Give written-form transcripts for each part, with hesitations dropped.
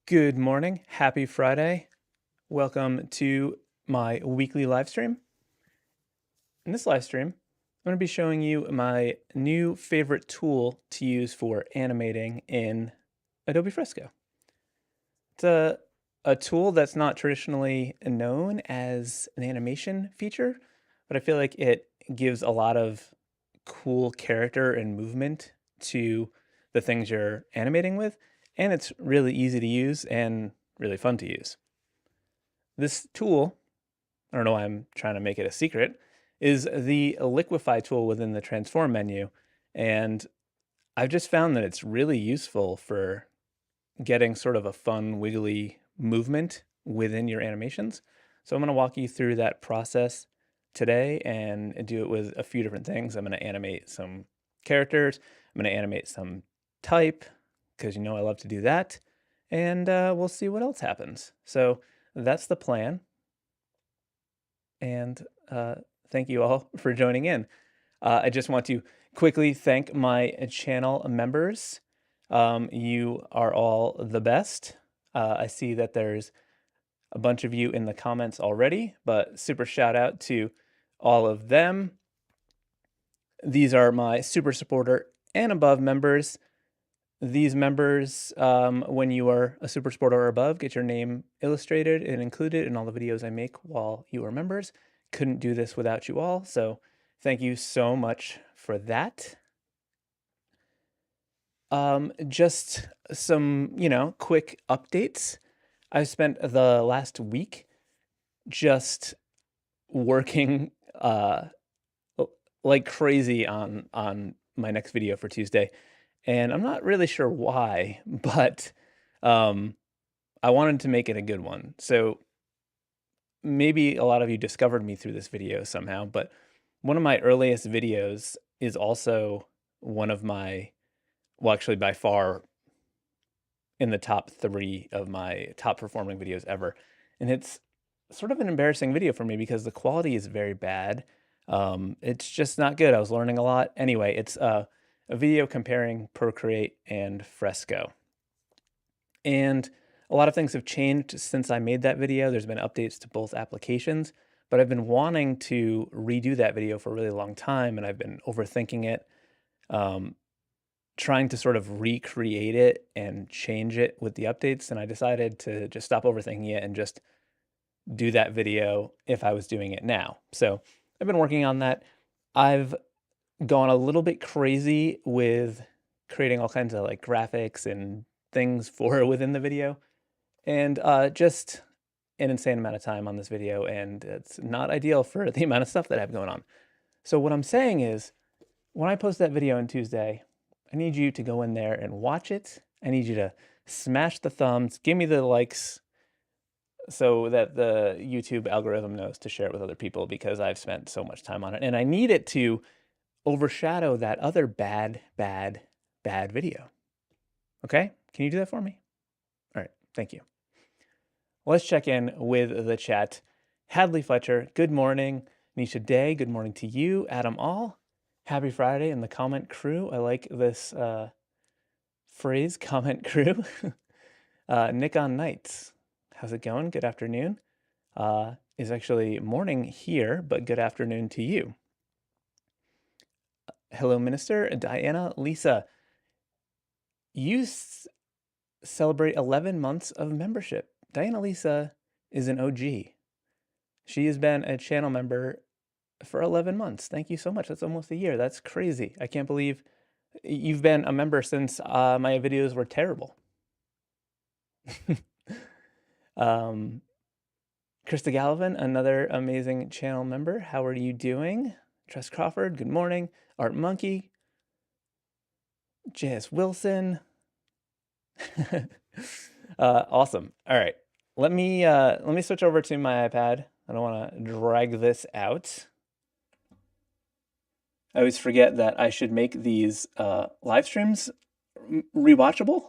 Good morning. Happy Friday. Welcome to my weekly live stream. In this live stream, I'm going to be showing you my new favorite tool to use for animating in Adobe Fresco. It's a tool that's not traditionally known as an animation feature, but I feel like it gives a lot of cool character and movement to the things you're animating with, and it's really easy to use and really fun to use. This tool, I don't know why I'm trying to make it a secret, is the liquify tool within the transform menu. And I've just found that it's really useful for getting sort of a fun, wiggly movement within your animations. So I'm going to walk you through that process today and do it with a few different things. I'm going to animate some characters. I'm going to animate some type because you know I love to do that. And we'll see what else happens. So that's the plan. And thank you all for joining in. I just want to quickly thank my channel members. You are all the best. I see that there's a bunch of you in the comments already, but super shout out to all of them. These are my super supporter and above members. These members, when you are a super supporter or above, get your name illustrated and included in all the videos I make while you are members. Couldn't do this without you all, so thank you so much for that. Just some, quick updates. I've spent the last week just working like crazy on my next video for Tuesday. And I'm not really sure why, but I wanted to make it a good one. So maybe a lot of you discovered me through this video somehow, but one of my earliest videos is also one of my, well, actually by far in the top 3 of my top performing videos ever. And it's sort of an embarrassing video for me because the quality is very bad. It's just not good. I was learning a lot. Anyway, it's a video comparing Procreate and Fresco. And a lot of things have changed since I made that video. There's been updates to both applications, but I've been wanting to redo that video for a really long time, and I've been overthinking it, trying to sort of recreate it and change it with the updates, and I decided to just stop overthinking it and just do that video if I was doing it now. So I've been working on that. I've gone a little bit crazy with creating all kinds of like graphics and things for within the video, and just an insane amount of time on this video, and it's not ideal for the amount of stuff that I have going on. So what I'm saying is, when I post that video on Tuesday, I need you to go in there and watch it. I need you to smash the thumbs, give me the likes, so that the YouTube algorithm knows to share it with other people because I've spent so much time on it. And I need it to overshadow that other bad video. Okay? Can you do that for me? All right, thank you. Let's check in with the chat. Hadley Fletcher, good morning. Nisha Day, good morning to you. Adam All, happy Friday. And the comment crew, I like this phrase, comment crew. Nick on Nights, how's it going? Good afternoon. Is actually morning here, but good afternoon to you. Hello, Minister. Diana Lisa, you celebrate 11 months of membership. Diana Lisa is an OG. She has been a channel member for 11 months. Thank you so much. That's almost a year. That's crazy. I can't believe you've been a member since my videos were terrible. Krista Gallivan, another amazing channel member. How are you doing? Tress Crawford, good morning. Art Monkey. J.S. Wilson. Awesome. All right. Let me switch over to my iPad. I don't want to drag this out. I always forget that I should make these live streams rewatchable.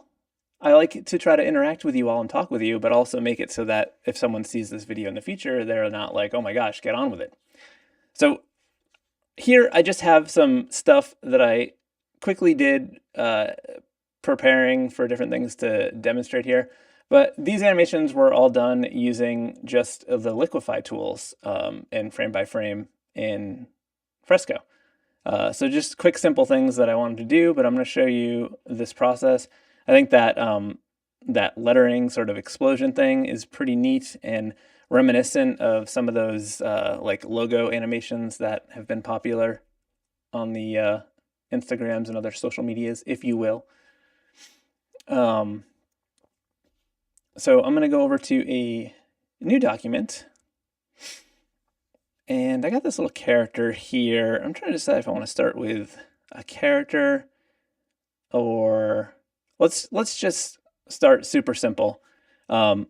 I like to try to interact with you all and talk with you, but also make it so that if someone sees this video in the future, they're not like, oh my gosh, get on with it. So here I just have some stuff that I quickly did preparing for different things to demonstrate here. But these animations were all done using just the liquify tools and frame by frame in Fresco. So just quick, simple things that I wanted to do, but I'm going to show you this process. I think that that lettering sort of explosion thing is pretty neat and reminiscent of some of those like logo animations that have been popular on the Instagrams and other social medias, if you will. So I'm going to go over to a new document. And I got this little character here. I'm trying to decide if I want to start with a character or let's just start super simple. I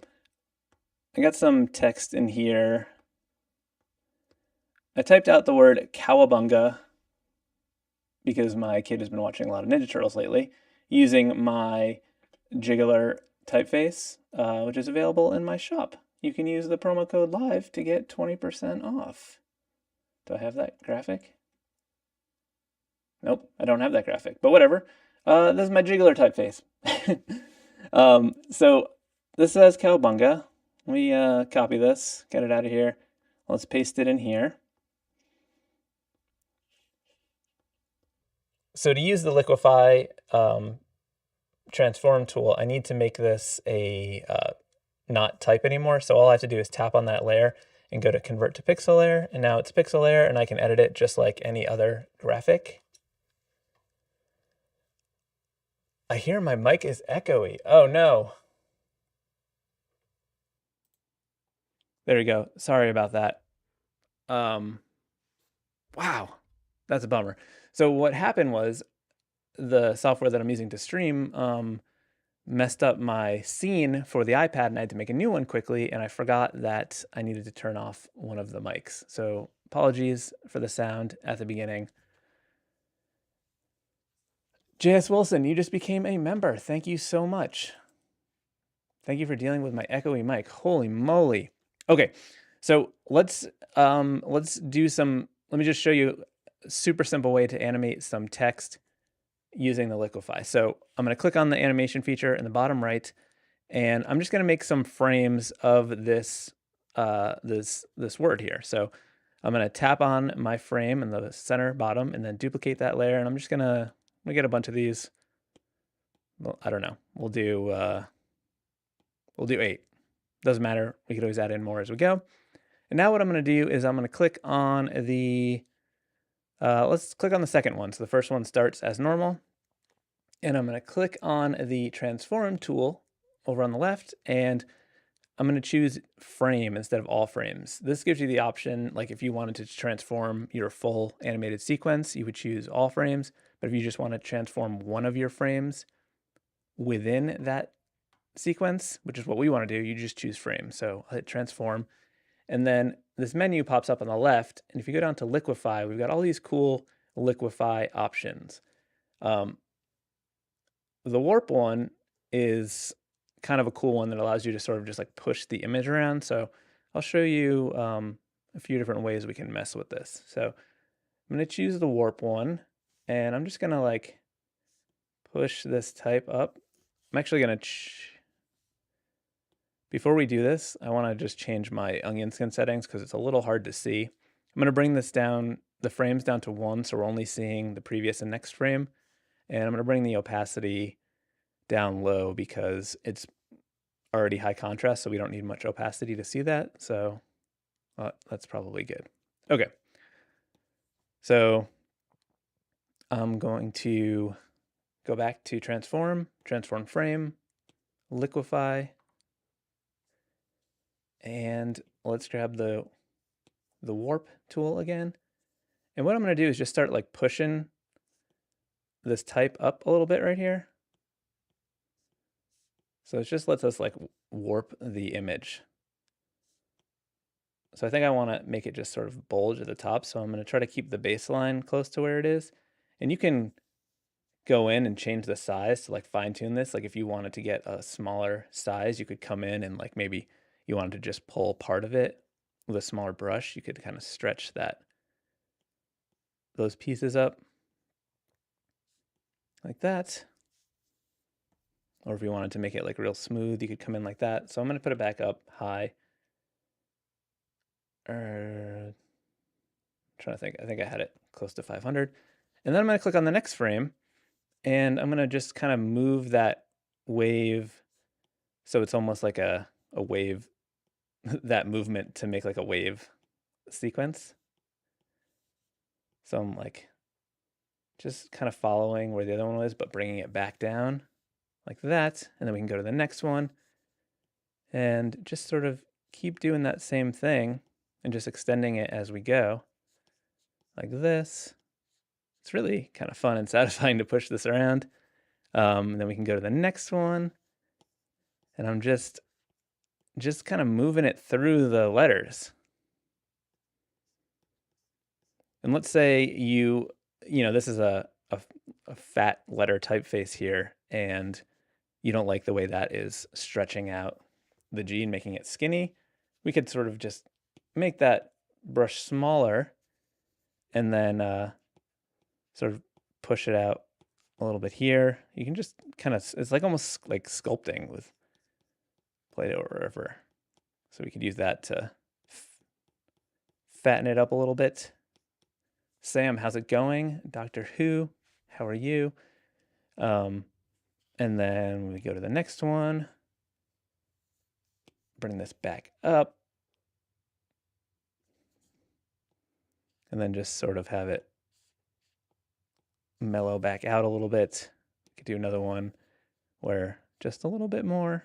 got some text in here. I typed out the word cowabunga because my kid has been watching a lot of Ninja Turtles lately using my Jiggler typeface, which is available in my shop. You can use the promo code LIVE to get 20% off. Do I have that graphic? Nope, I don't have that graphic, but whatever. This is my Jiggler typeface. So this says cowabunga. Let me copy this, get it out of here. Let's paste it in here. So to use the liquify transform tool, I need to make this a not type anymore. So all I have to do is tap on that layer and go to convert to pixel layer. And now it's pixel layer and I can edit it just like any other graphic. I hear my mic is echoey. Oh no. There we go. Sorry about that. Wow, that's a bummer. So what happened was the software that I'm using to stream messed up my scene for the iPad and I had to make a new one quickly, and I forgot that I needed to turn off one of the mics. So apologies for the sound at the beginning. JS Wilson, you just became a member. Thank you so much. Thank you for dealing with my echoey mic. Holy moly. Okay, so let's do some, let me just show you a super simple way to animate some text using the liquify. So I'm going to click on the animation feature in the bottom right, and I'm just going to make some frames of this this word here. So I'm going to tap on my frame in the center bottom and then duplicate that layer, and I'm just going to get a bunch of these. Well, I don't know. We'll do 8. Doesn't matter. We could always add in more as we go. And now what I'm going to do is I'm going to click on the let's click on the second one. So the first one starts as normal. And I'm going to click on the transform tool over on the left, and I'm going to choose frame instead of all frames. This gives you the option, like if you wanted to transform your full animated sequence, you would choose all frames. But if you just want to transform one of your frames within that sequence, which is what we want to do, you just choose frame. So I'll hit transform. And then this menu pops up on the left. And if you go down to liquify, we've got all these cool liquify options. The warp one is kind of a cool one that allows you to sort of just like push the image around. So I'll show you a few different ways we can mess with this. So I'm going to choose the warp one, and I'm just going to like push this type up. I'm actually going to, before we do this, I want to just change my onion skin settings because it's a little hard to see. I'm going to bring this down, the frames down to 1, so we're only seeing the previous and next frame. And I'm going to bring the opacity down low because it's already high contrast, so we don't need much opacity to see that. So that's probably good. Okay. So I'm going to go back to transform frame, liquify, and let's grab the warp tool again. And what I'm going to do is just start like pushing this type up a little bit right here. So it just lets us like warp the image. So I think I want to make it just sort of bulge at the top. So I'm going to try to keep the baseline close to where it is. And you can go in and change the size to like fine tune this. Like if you wanted to get a smaller size, you could come in and like maybe you wanted to just pull part of it with a smaller brush. You could kind of stretch those pieces up like that. Or if you wanted to make it like real smooth, you could come in like that. So I'm going to put it back up high. I'm trying to think. I think I had it close to 500. And then I'm going to click on the next frame, and I'm going to just kind of move that wave so it's almost like a wave, that movement to make like a wave sequence. So I'm like just kind of following where the other one was, but bringing it back down like that. And then we can go to the next one and just sort of keep doing that same thing and just extending it as we go like this. It's really kind of fun and satisfying to push this around. And then we can go to the next one, and I'm just kind of moving it through the letters. And let's say you know, this is a fat letter typeface here, and you don't like the way that is stretching out the G and making it skinny. We could sort of just make that brush smaller and then sort of push it out a little bit here. You can just kind of, it's like almost like sculpting with Play-Doh or whatever. So we could use that to fatten it up a little bit. Sam, how's it going? Doctor Who, how are you? And then we go to the next one. Bring this back up. And then just sort of have it mellow back out a little bit. We could do another one where just a little bit more.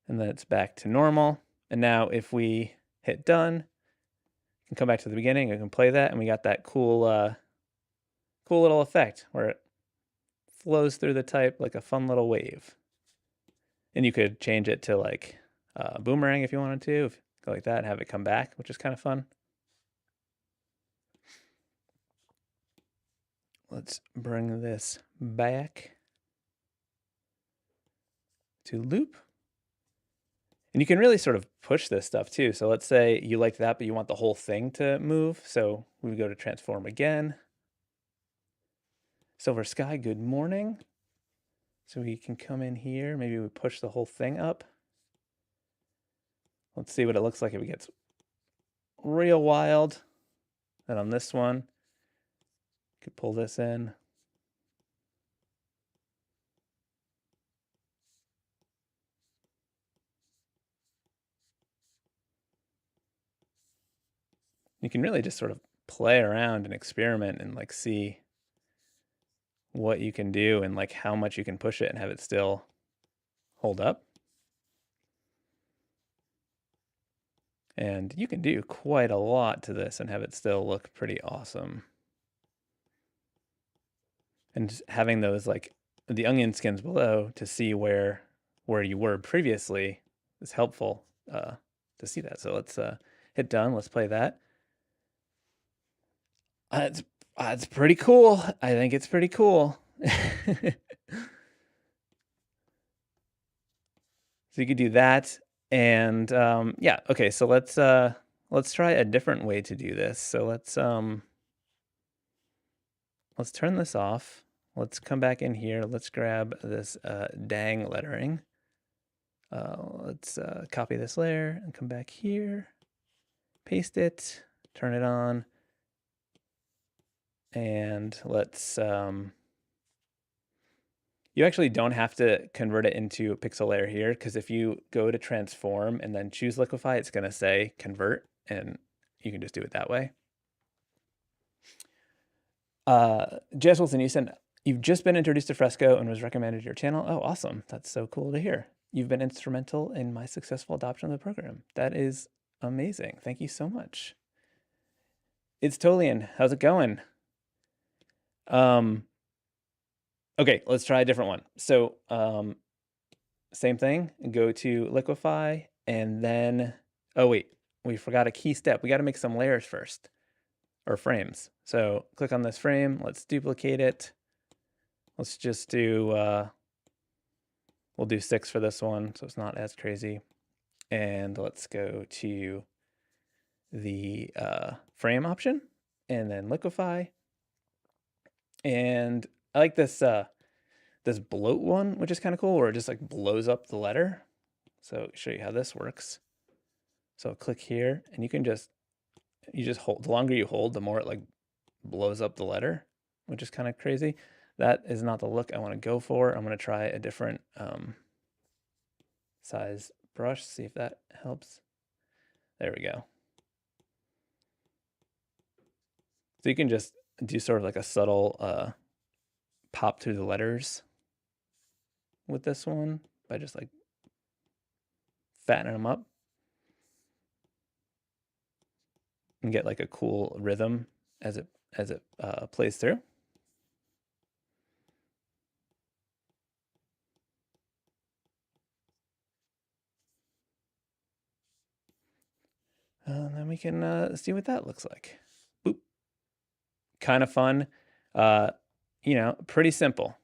And then it's back to normal. And now if we hit done, we can come back to the beginning. We can play that, and we got that cool, cool little effect where it flows through the type like a fun little wave. And you could change it to like boomerang if you wanted to, go like that and have it come back, which is kind of fun. Let's bring this back to loop. And you can really sort of push this stuff too. So let's say you like that, but you want the whole thing to move. So we go to transform again. Silver Sky, good morning. So we can come in here. Maybe we push the whole thing up. Let's see what it looks like if it gets real wild. Then on this one, could pull this in. You can really just sort of play around and experiment and like see what you can do and like how much you can push it and have it still hold up. And you can do quite a lot to this and have it still look pretty awesome. And just having those like the onion skins below to see where you were previously is helpful to see that. So let's hit done. Let's play that. It's pretty cool. I think it's pretty cool. So you could do that. And yeah, okay, so let's try a different way to do this. So let's turn this off. Let's come back in here. Let's grab this dang lettering. Let's copy this layer and come back here, paste it, turn it on, and let's you actually don't have to convert it into a pixel layer here, because if you go to transform and then choose liquify, it's going to say convert, and you can just do it that way. Jess Wilson, you said you've just been introduced to Fresco and was recommended your channel. Oh, awesome. That's so cool to hear. You've been instrumental in my successful adoption of the program. That is amazing. Thank you so much. It's Tolian. How's it going? Okay, let's try a different one. So same thing, go to liquify, and then, oh wait, we forgot a key step. We got to make some layers first, or frames. So click on this frame, let's duplicate it. Let's just do, we'll do 6 for this one, so it's not as crazy. And let's go to the frame option, and then liquify. And I like this this bloat one, which is kind of cool, where it just like blows up the letter. So I'll show you how this works. So I'll click here, and you just hold. The longer you hold, the more it like blows up the letter, which is kind of crazy. That is not the look I want to go for. I'm going to try a different size brush, see if that helps. There we go. So you can just do sort of like a subtle pop through the letters with this one by just like fattening them up and get like a cool rhythm as it plays through. And then we can see what that looks like. Boop. Kind of fun. You know, pretty simple.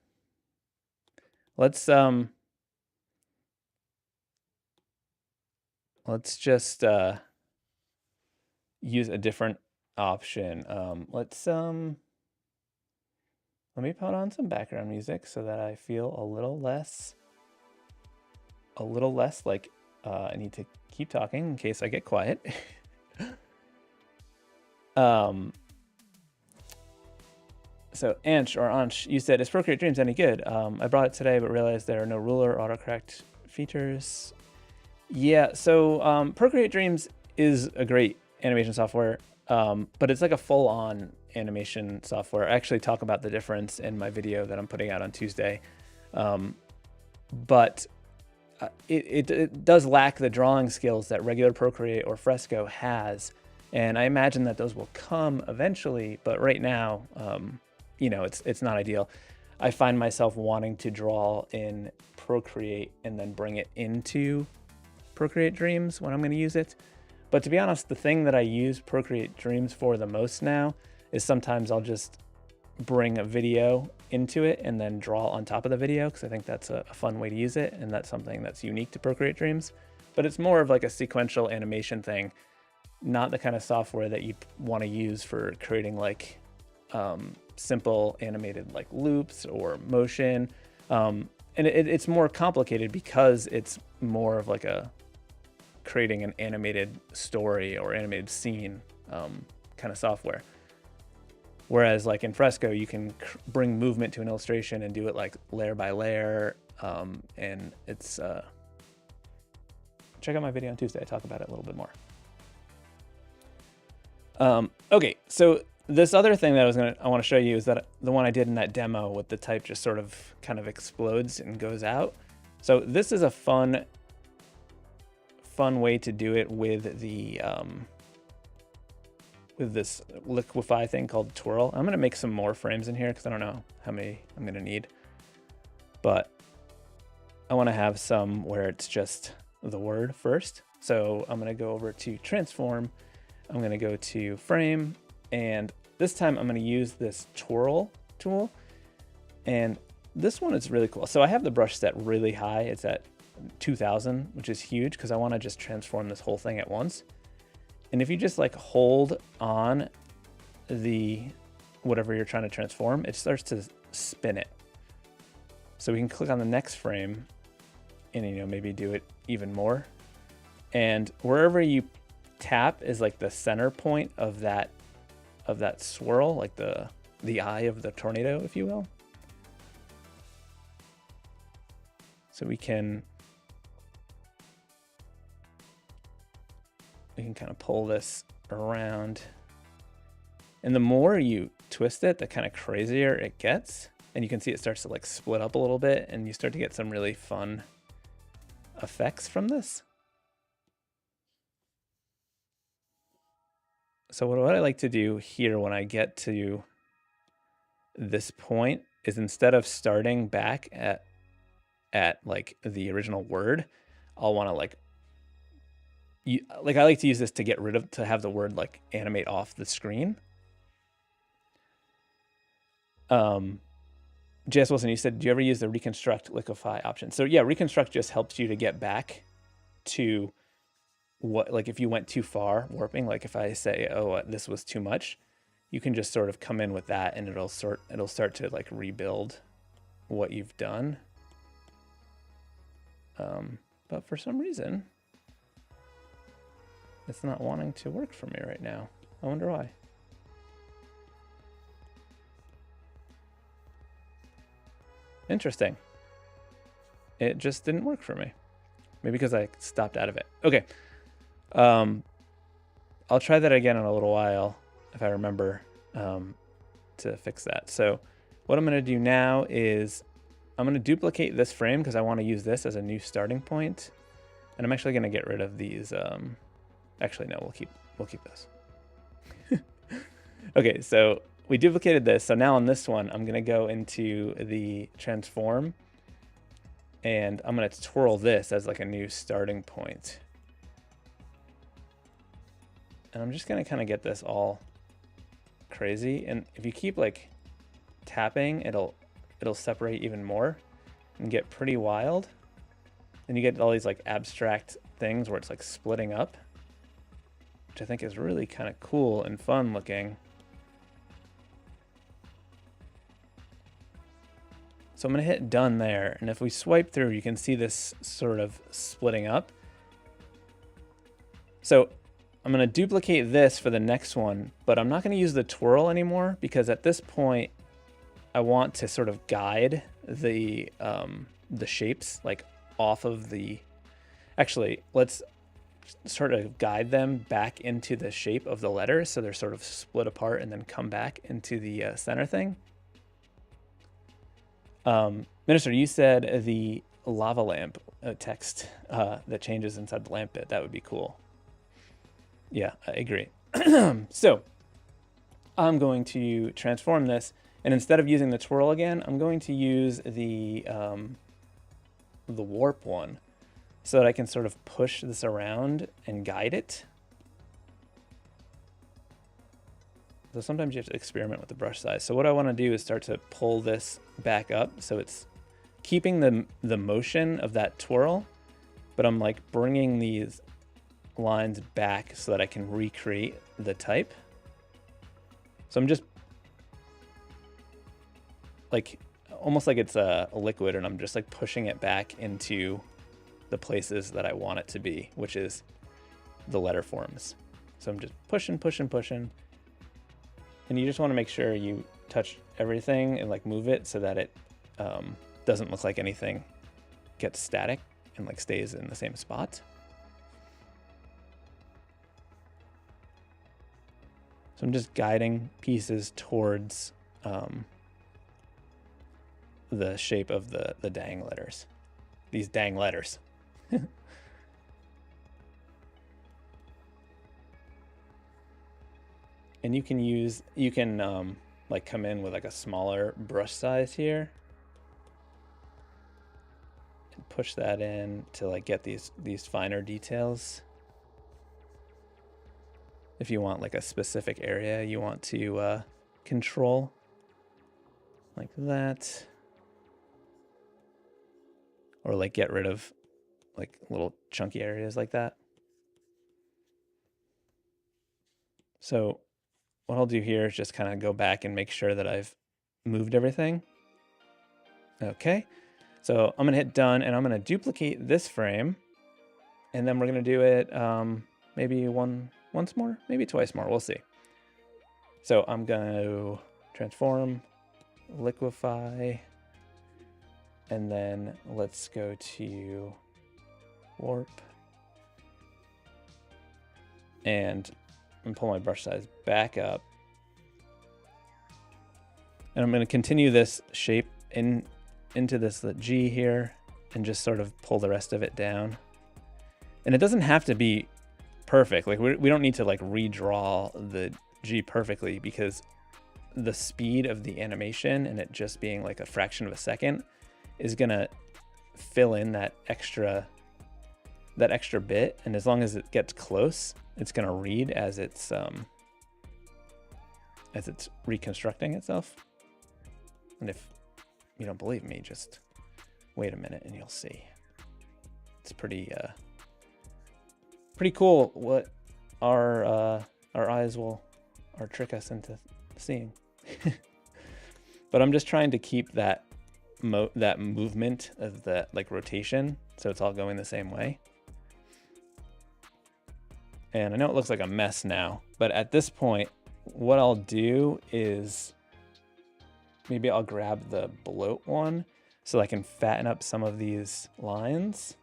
Let's just use a different option. Let me put on some background music so that I feel a little less like I need to keep talking in case I get quiet. So Ansh, you said, is Procreate Dreams any good? I brought it today, but realized there are no ruler autocorrect features. Yeah, so Procreate Dreams is a great animation software, but it's like a full-on animation software. I actually talk about the difference in my video that I'm putting out on Tuesday. But it does lack the drawing skills that regular Procreate or Fresco has. And I imagine that those will come eventually, but right now, you know, it's not ideal. I find myself wanting to draw in Procreate and then bring it into Procreate Dreams when I'm going to use it. But to be honest, the thing that I use Procreate Dreams for the most now is sometimes I'll just bring a video into it and then draw on top of the video, because I think that's a fun way to use it, and that's something that's unique to Procreate Dreams. But it's more of like a sequential animation thing, not the kind of software that you want to use for creating like simple animated like loops or motion. And it's more complicated because it's more of like a creating an animated story or animated scene kind of software. Whereas like in Fresco, you can bring movement to an illustration and do it like layer by layer. And it's, check out my video on Tuesday. I talk about it a little bit more. Okay, so this other thing that I want to show you is that the one I did in that demo with the type just sort of kind of explodes and goes out. So this is a fun way to do it with the with this liquify thing called twirl. I'm gonna make some more frames in here because I don't know how many I'm gonna need, but I want to have some where it's just the word first. So I'm gonna go over to transform. I'm gonna go to frame, and this time I'm gonna use this twirl tool. And this one is really cool. So I have the brush set really high. It's at 2000, which is huge because I want to just transform this whole thing at once. And if you just like hold on the whatever you're trying to transform, it starts to spin it. So we can click on the next frame and, you know, maybe do it even more. And wherever you tap is like the center point of that swirl, like the eye of the tornado, if you will. So we can kind of pull this around. And the more you twist it, the kind of crazier it gets. And you can see it starts to like split up a little bit, and you start to get some really fun effects from this. So what I like to do here when I get to this point is, instead of starting back at like the original word, I'll want to like I like to use this to have the word like animate off the screen. J.S. Wilson, you said, do you ever use the reconstruct liquify option? So yeah, reconstruct just helps you to get back to what, like if you went too far warping, like if I say, oh, this was too much, you can just sort of come in with that and it'll start to like rebuild what you've done. But for some reason, it's not wanting to work for me right now. I wonder why. Interesting. It just didn't work for me. Maybe because I stopped out of it. Okay. I'll try that again in a little while if I remember to fix that. So what I'm going to do now is I'm going to duplicate this frame because I want to use this as a new starting point. And I'm actually going to get rid of these. Actually, no, we'll keep this. Okay, so we duplicated this. So now on this one, I'm going to go into the transform. And I'm going to twirl this as like a new starting point. And I'm just going to kind of get this all crazy. And if you keep like tapping, it'll separate even more and get pretty wild. And you get all these like abstract things where it's like splitting up, which I think is really kind of cool and fun looking. So I'm going to hit done there. And if we swipe through, you can see this sort of splitting up. So I'm going to duplicate this for the next one, but I'm not going to use the twirl anymore because at this point I want to sort of guide the shapes like off of the, actually, let's sort of guide them back into the shape of the letters. So they're sort of split apart and then come back into the center thing. Minister, you said the lava lamp text that changes inside the lamp bit. That would be cool. Yeah, I agree. So I'm going to transform this, and instead of using the twirl again, I'm going to use the warp one so that I can sort of push this around and guide it. So sometimes you have to experiment with the brush size. So what I want to do is start to pull this back up so it's keeping the motion of that twirl, but I'm like bringing these lines back so that I can recreate the type. So I'm just like almost like it's a liquid, and I'm just like pushing it back into the places that I want it to be, which is the letter forms. So I'm just pushing, pushing, pushing. And you just want to make sure you touch everything and like move it so that it doesn't look like anything gets static and like stays in the same spot. So I'm just guiding pieces towards the shape of the dang letters. These dang letters. And you can like come in with like a smaller brush size here and push that in to like get these finer details. If you want like a specific area you want to control, like that, or like get rid of like little chunky areas like that. So what I'll do here is just kind of go back and make sure that I've moved everything. Okay, so I'm gonna hit done, and I'm gonna duplicate this frame, and then we're gonna do it maybe once more, maybe twice more, we'll see. So I'm gonna transform, liquefy, and then let's go to warp, and pull my brush size back up. And I'm going to continue this shape into this G here and just sort of pull the rest of it down. And it doesn't have to be perfect. Like we don't need to like redraw the G perfectly, because the speed of the animation and it just being like a fraction of a second is going to fill in that extra bit. And as long as it gets close, it's going to read as it's reconstructing itself. And if you don't believe me, just wait a minute and you'll see. It's pretty cool what our eyes will trick us into seeing. But I'm just trying to keep that that movement of the like rotation, so it's all going the same way. And I know it looks like a mess now, but at this point, what I'll do is maybe I'll grab the bloat one so I can fatten up some of these lines.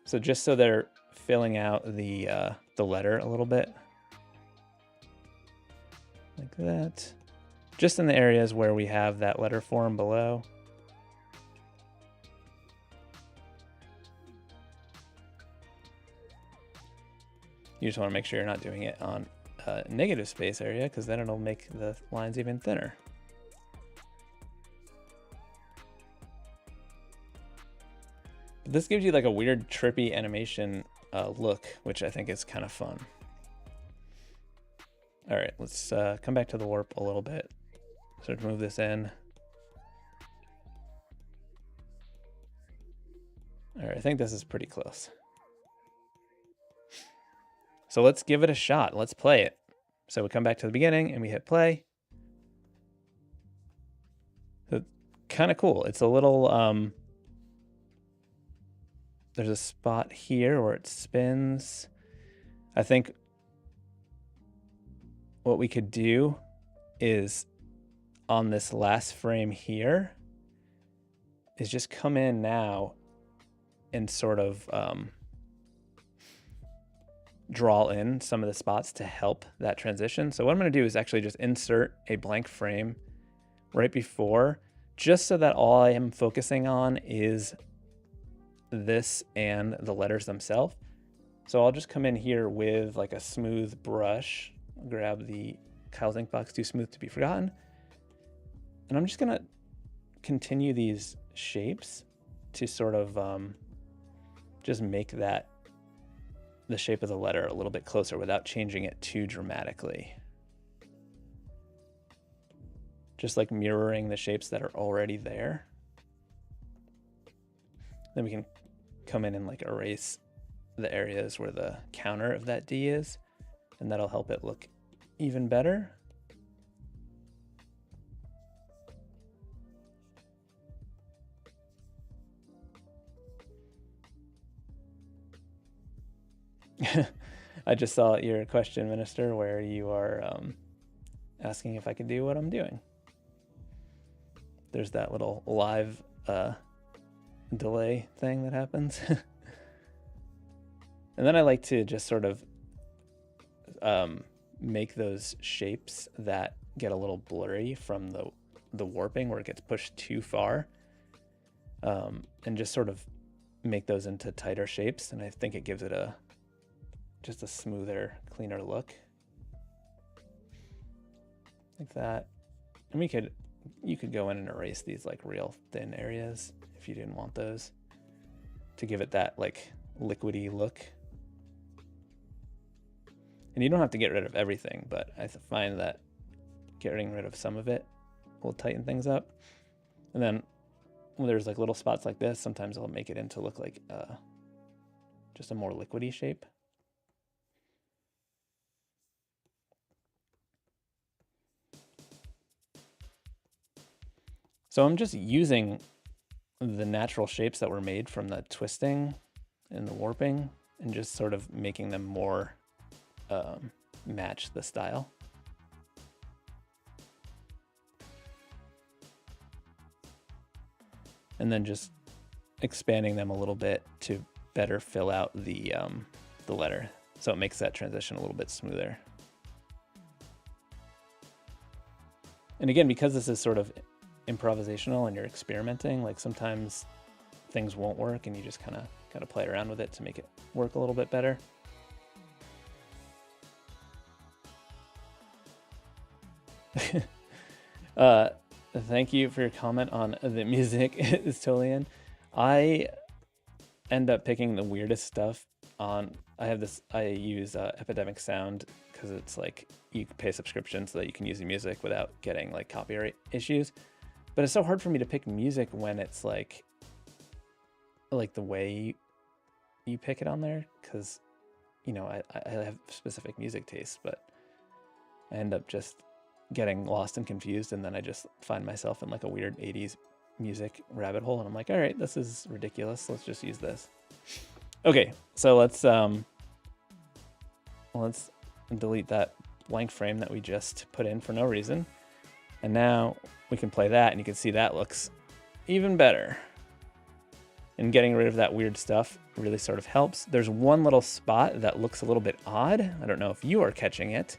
So just so they're filling out the letter a little bit. Like that. Just in the areas where we have that letter form below. You just want to make sure you're not doing it on a negative space area, because then it'll make the lines even thinner. But this gives you like a weird trippy animation look, which I think is kind of fun. All right, let's come back to the warp a little bit. So to move this in. All right, I think this is pretty close. So let's give it a shot. Let's play it. So we come back to the beginning and we hit play. So kind of cool. It's a little, there's a spot here where it spins. I think what we could do is on this last frame here is just come in now and sort of draw in some of the spots to help that transition. So what I'm going to do is actually just insert a blank frame right before, just so that all I am focusing on is this and the letters themselves. So I'll just come in here with like a smooth brush, grab the Kyle's Inkbox Too Smooth to Be Forgotten, and I'm just going to continue these shapes to sort of just make that the shape of the letter a little bit closer without changing it too dramatically. Just like mirroring the shapes that are already there. Then we can come in and like erase the areas where the counter of that D is, and that'll help it look even better. I just saw your question, Minister, where you are asking if I could do what I'm doing. There's that little live delay thing that happens. And then I like to just sort of make those shapes that get a little blurry from the warping where it gets pushed too far, and just sort of make those into tighter shapes. And I think it gives it just a smoother, cleaner look. Like that. And you could go in and erase these like real thin areas if you didn't want those, to give it that like liquidy look. And you don't have to get rid of everything, but I find that getting rid of some of it will tighten things up. And then when there's like little spots like this, sometimes I'll make it into look like just a more liquidy shape. So I'm just using the natural shapes that were made from the twisting and the warping and just sort of making them more match the style. And then just expanding them a little bit to better fill out the letter. So it makes that transition a little bit smoother. And again, because this is sort of improvisational and you're experimenting, like sometimes things won't work and you just kind of got to play around with it to make it work a little bit better. Thank you for your comment on the music. Is totally in. I end up picking the weirdest stuff on. I use Epidemic Sound because it's like you pay a subscription so that you can use the music without getting like copyright issues. But it's so hard for me to pick music when it's like the way you pick it on there, because you know I have specific music tastes, but I end up just getting lost and confused, and then I just find myself in like a weird 80s music rabbit hole, and I'm like, all right, this is ridiculous. Let's just use this. Okay, so let's delete that blank frame that we just put in for no reason. And now we can play that, and you can see that looks even better. And getting rid of that weird stuff really sort of helps. There's one little spot that looks a little bit odd. I don't know if you are catching it,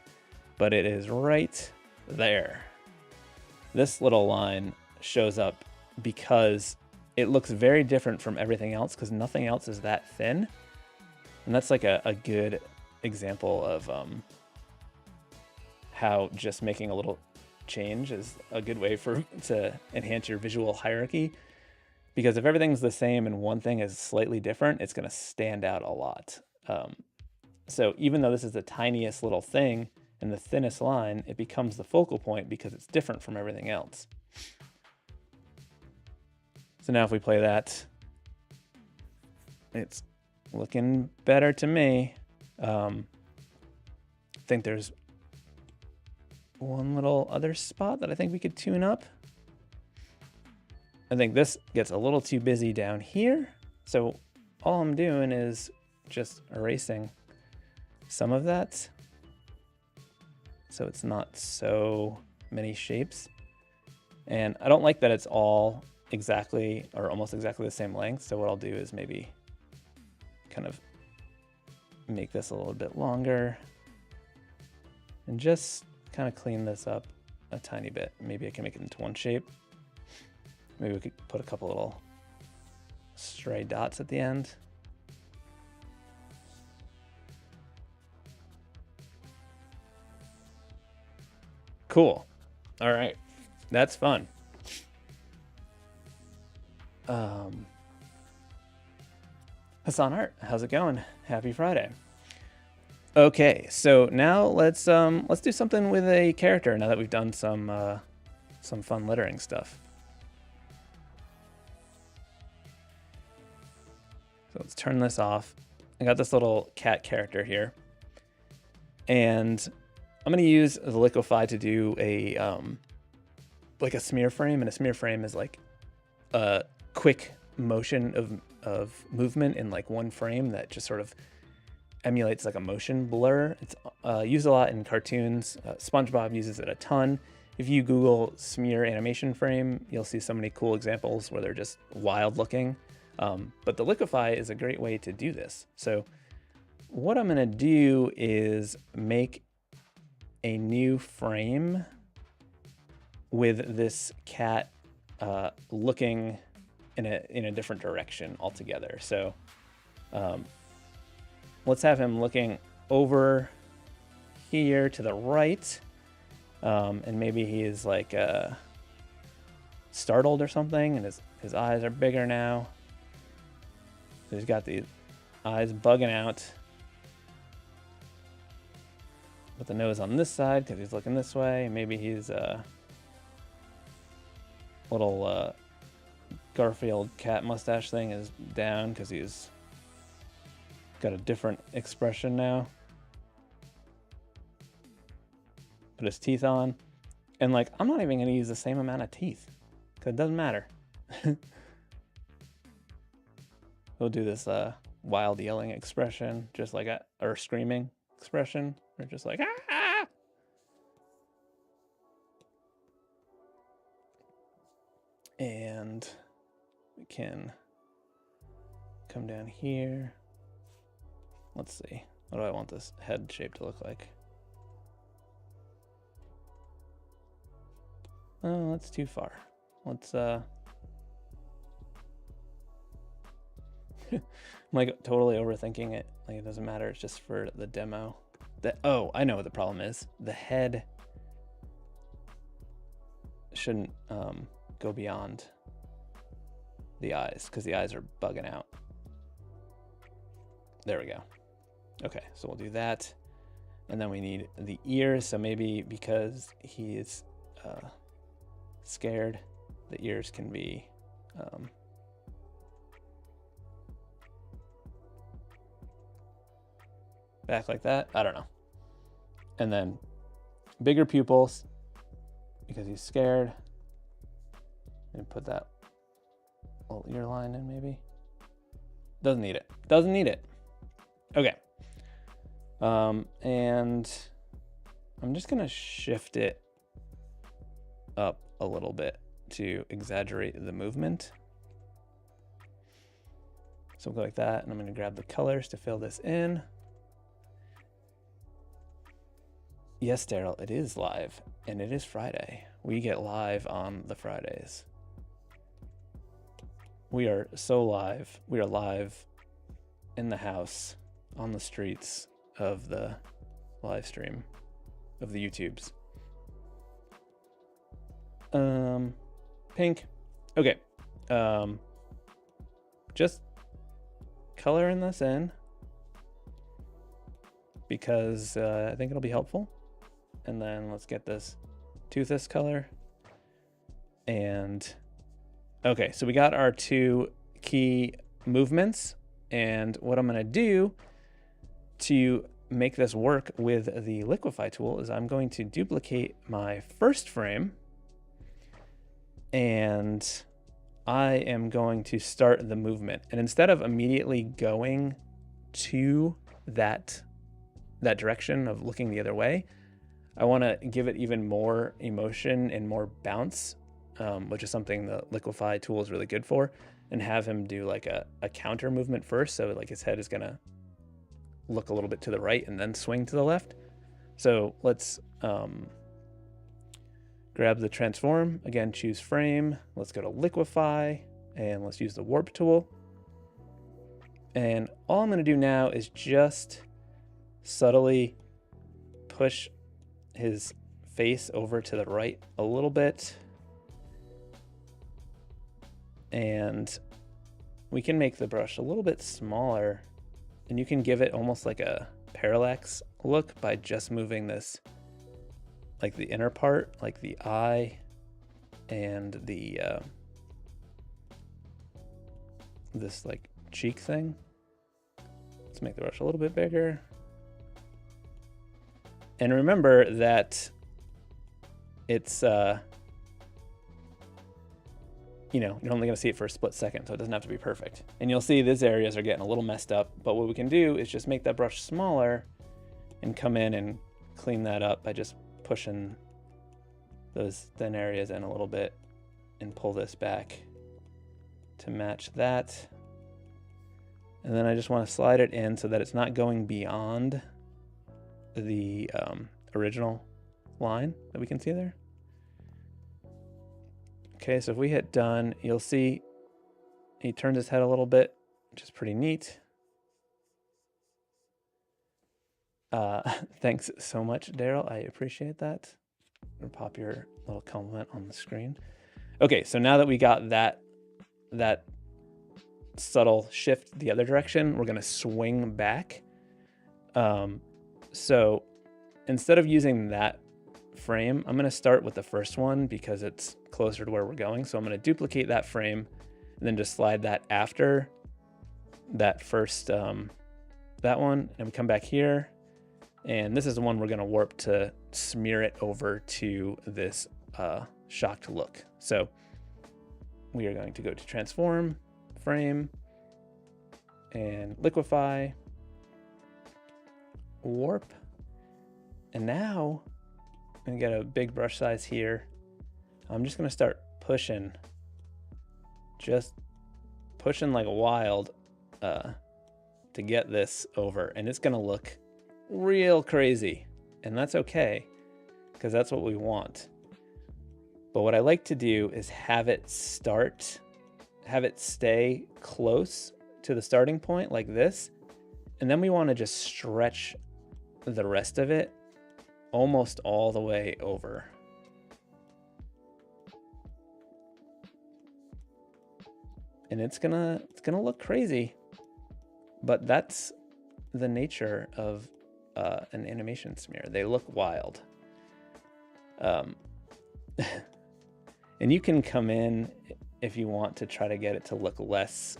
but it is right there. This little line shows up because it looks very different from everything else because nothing else is that thin. And that's like a good example of how just making a little change is a good way to enhance your visual hierarchy. Because if everything's the same and one thing is slightly different, it's going to stand out a lot. So even though this is the tiniest little thing and the thinnest line, it becomes the focal point because it's different from everything else. So now if we play that, it's looking better to me. I think there's one little other spot that I think we could tune up. I think this gets a little too busy down here. So all I'm doing is just erasing some of that. So it's not so many shapes. And I don't like that it's all exactly or almost exactly the same length. So what I'll do is maybe kind of make this a little bit longer and just kind of clean this up a tiny bit. Maybe I can make it into one shape. Maybe we could put a couple little stray dots at the end. Cool. All right. That's fun. Hassan Art, how's it going? Happy Friday. Okay, so now let's do something with a character now that we've done some fun lettering stuff. So let's turn this off. I got this little cat character here. And I'm gonna use the Liquify to do a like a smear frame, and a smear frame is like a quick motion of movement in like one frame that just sort of emulates like a motion blur. It's used a lot in cartoons. SpongeBob uses it a ton. If you Google smear animation frame, you'll see so many cool examples where they're just wild looking. But the Liquify is a great way to do this. So what I'm gonna do is make a new frame with this cat looking in a different direction altogether. So let's have him looking over here to the right, and maybe he is like startled or something, and his eyes are bigger now. So he's got the eyes bugging out. Put the nose on this side because he's looking this way. Maybe he's a little Garfield cat mustache thing is down because he's got a different expression now. Put his teeth on. And like, I'm not even going to use the same amount of teeth because it doesn't matter. We'll do this wild yelling expression, just like or screaming expression, or just like ah. And we can come down here. Let's see. What do I want this head shape to look like? Oh, that's too far. Let's I'm like totally overthinking it. Like it doesn't matter. It's just for the demo. Oh, I know what the problem is. The head shouldn't go beyond the eyes because the eyes are bugging out. There we go. Okay, so we'll do that. And then we need the ears. So maybe because he is scared, the ears can be back like that. I don't know. And then bigger pupils because he's scared. And put that little ear line in maybe. Doesn't need it. Doesn't need it. Okay. And I'm just gonna shift it up a little bit to exaggerate the movement. So we'll go like that, and I'm gonna grab the colors to fill this in. Yes, Daryl, it is live, and it is Friday. We get live on the Fridays. We are so live. We are live in the house, on the streets of the live stream, of the YouTubes. Pink. Okay. Just coloring this in because I think it'll be helpful. And then let's get this toothest color. And okay, so we got our two key movements, and what I'm gonna do to make this work with the liquify tool is I'm going to duplicate my first frame, and I am going to start the movement. And instead of immediately going to that direction of looking the other way, I wanna give it even more emotion and more bounce, which is something the liquify tool is really good for, and have him do like a counter movement first. So like his head is gonna look a little bit to the right and then swing to the left. So let's grab the transform, again, choose frame. Let's go to liquify and let's use the warp tool. And all I'm gonna do now is just subtly push his face over to the right a little bit. And we can make the brush a little bit smaller, and you can give it almost like a parallax look by just moving this, like the inner part, like the eye and the this like cheek thing. Let's make the brush a little bit bigger. And remember that it's you know, you're only gonna see it for a split second, so it doesn't have to be perfect. And you'll see these areas are getting a little messed up, but what we can do is just make that brush smaller and come in and clean that up by just pushing those thin areas in a little bit and pull this back to match that. And then I just wanna slide it in so that it's not going beyond the original line that we can see there. Okay, so if we hit done, you'll see he turns his head a little bit, which is pretty neat. Thanks so much, Daryl. I appreciate that. Or pop your little comment on the screen. Okay, so now that we got that subtle shift the other direction, we're gonna swing back. So instead of using that frame, I'm gonna start with the first one because it's closer to where we're going. So I'm gonna duplicate that frame and then just slide that after that first, that one, and we come back here. And this is the one we're gonna warp to smear it over to this shocked look. So we are going to go to transform, frame, and liquify, warp. And now I'm gonna get a big brush size here. I'm just gonna start pushing, just pushing like wild to get this over. And it's gonna look real crazy, and that's okay, because that's what we want. But what I like to do is have it stay close to the starting point like this, and then we want to just stretch the rest of it almost all the way over. And it's gonna look crazy, but that's the nature of an animation smear. They look wild. And you can come in if you want to try to get it to look less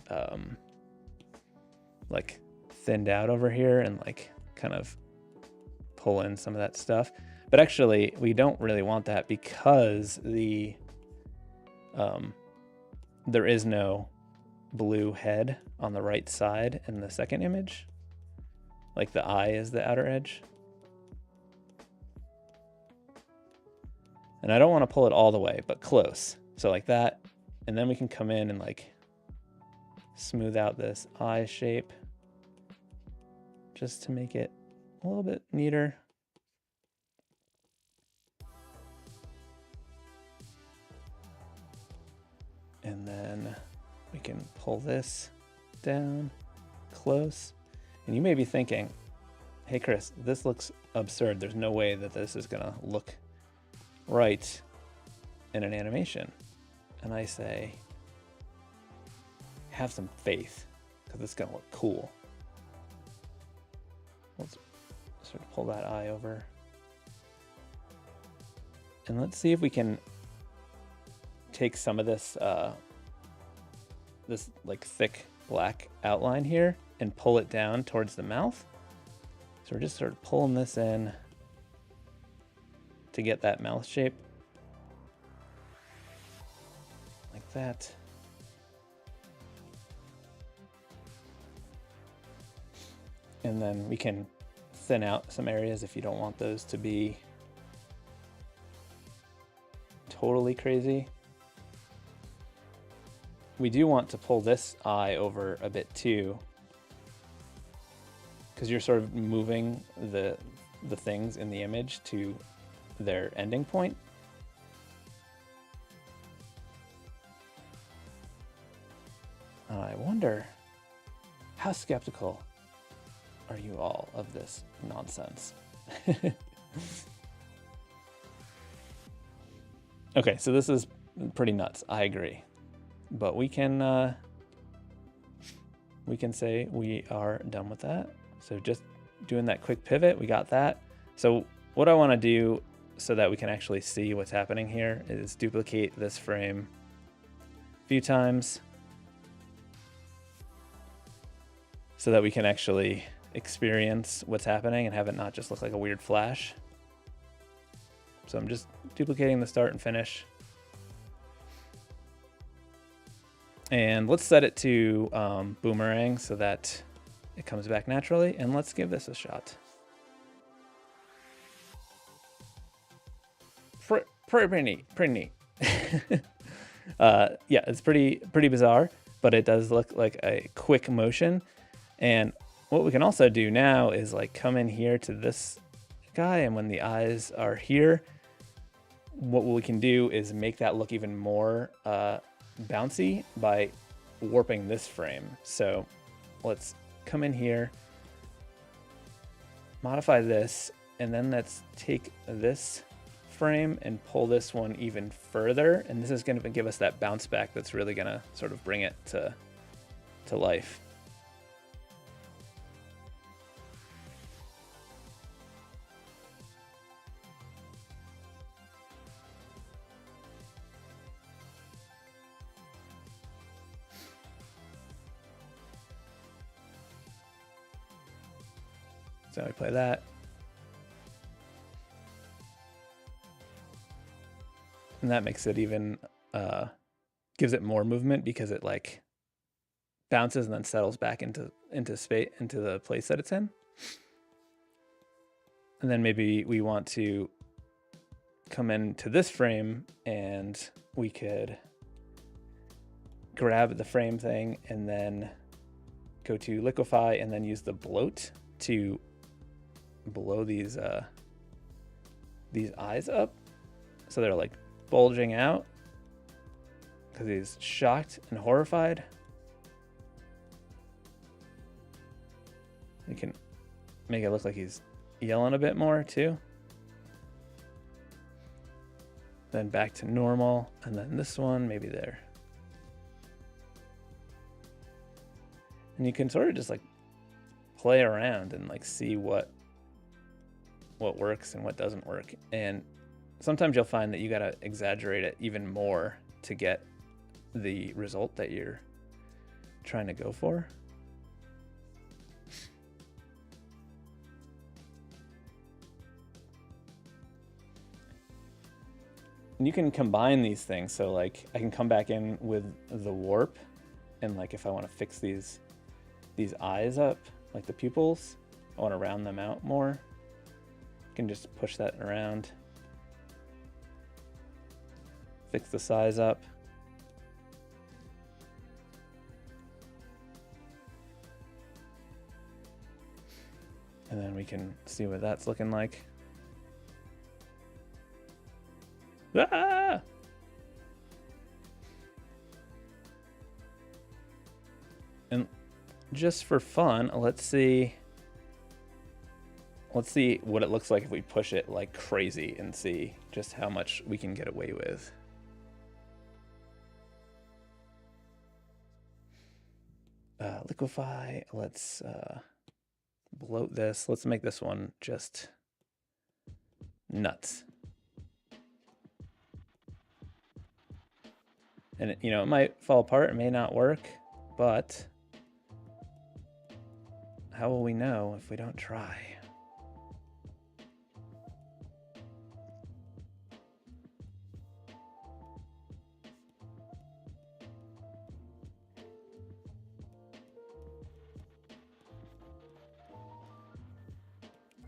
like thinned out over here and like kind of pull in some of that stuff. But actually we don't really want that because the there is no blue head on the right side in the second image. Like the eye is the outer edge. And I don't want to pull it all the way, but close. So like that. And then we can come in and like smooth out this eye shape just to make it a little bit neater. And then we can pull this down close. And you may be thinking, hey Chris, this looks absurd. There's no way that this is gonna look right in an animation. And I say, have some faith, because it's gonna look cool. Let's sort of pull that eye over. And let's see if we can take some of this this like thick black outline here and pull it down towards the mouth. So we're just sort of pulling this in to get that mouth shape. Like that. And then we can thin out some areas if you don't want those to be totally crazy. We do want to pull this eye over a bit too, because you're sort of moving the things in the image to their ending point. I wonder, how skeptical are you all of this nonsense? Okay, so this is pretty nuts, I agree. But we can say we are done with that. So just doing that quick pivot, we got that. So what I want to do so that we can actually see what's happening here is duplicate this frame a few times so that we can actually experience what's happening and have it not just look like a weird flash. So I'm just duplicating the start and finish. And let's set it to boomerang so that it comes back naturally. And let's give this a shot. Pretty neat. Yeah, it's pretty bizarre, but it does look like a quick motion. And what we can also do now is like come in here to this guy, and when the eyes are here, what we can do is make that look even more bouncy by warping this frame. So let's come in here, modify this, and then let's take this frame and pull this one even further. And this is going to give us that bounce back that's really going to sort of bring it to life. So we play that. And that makes it even, gives it more movement because it like bounces and then settles back into space, into the place that it's in. And then maybe we want to come into this frame and we could grab the frame thing and then go to liquefy and then use the bloat to blow these eyes up so they're like bulging out because he's shocked and horrified. You can make it look like he's yelling a bit more too. Then back to normal, and then this one maybe there. And you can sort of just like play around and like see what works and what doesn't work. And sometimes you'll find that you gotta exaggerate it even more to get the result that you're trying to go for. And you can combine these things. So like I can come back in with the warp And like if I want to fix these eyes up, like the pupils, I want to round them out more. I can just push that around. Fix the size up. And then we can see what that's looking like. Ah! And just for fun, let's see what it looks like if we push it like crazy and see just how much we can get away with. Liquify, let's bloat this. Let's make this one just nuts. And it, you know, it might fall apart, it may not work, but how will we know if we don't try?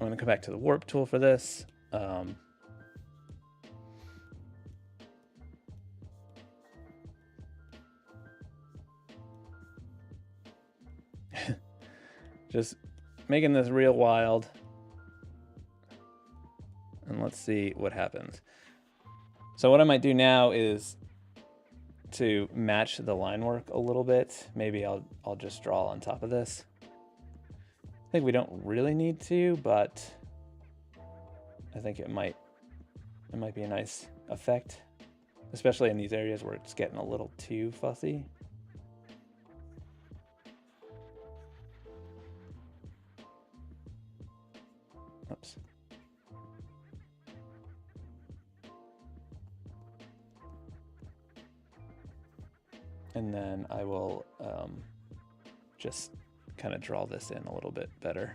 I'm going to come back to the warp tool for this. Just making this real wild. And let's see what happens. So what I might do now is to match the line work a little bit. Maybe I'll just draw on top of this. I think we don't really need to, but I think it might be a nice effect, especially in these areas where it's getting a little too fussy. Oops. And then I will just kind of draw this in a little bit better.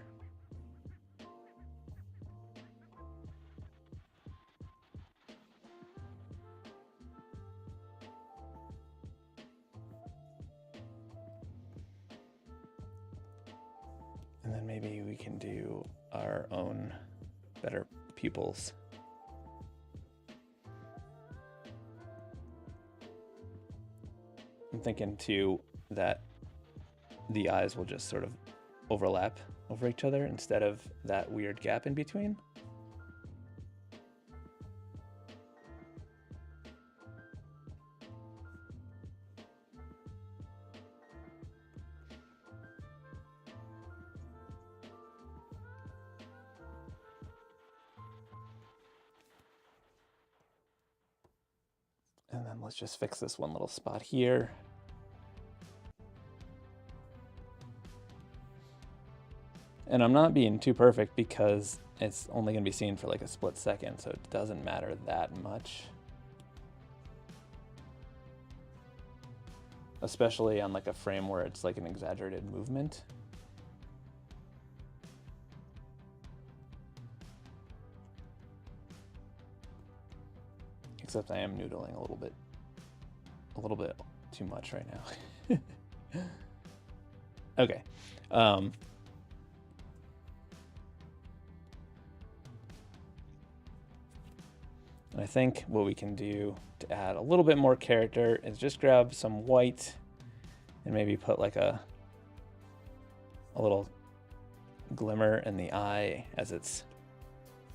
And then maybe we can do our own better pupils. I'm thinking too that the eyes will just sort of overlap over each other instead of that weird gap in between. And then let's just fix this one little spot here. And I'm not being too perfect because it's only going to be seen for like a split second, so it doesn't matter that much. Especially on like a frame where it's like an exaggerated movement. Except I am noodling a little bit too much right now. Okay. And I think what we can do to add a little bit more character is just grab some white and maybe put like a little glimmer in the eye as it's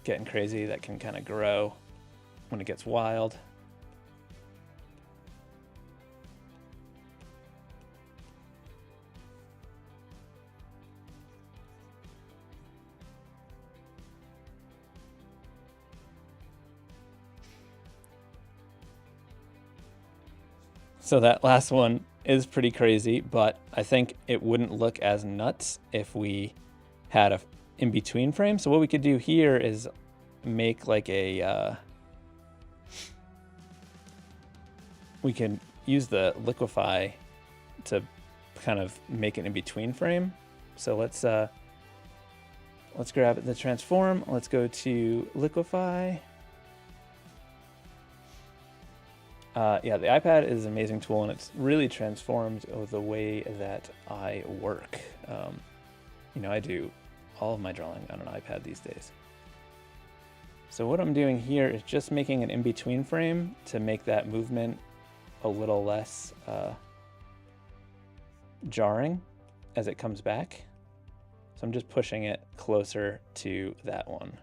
getting crazy that can kind of grow when it gets wild. So that last one is pretty crazy, but I think it wouldn't look as nuts if we had a in-between frame. So what we could do here is make like a, we can use the liquify to kind of make an in-between frame. So let's grab the transform. Let's go to liquify. Yeah, the iPad is an amazing tool, and it's really transformed the way that I work. You know, I do all of my drawing on an iPad these days. So what I'm doing here is just making an in-between frame to make that movement a little less jarring as it comes back. So I'm just pushing it closer to that one.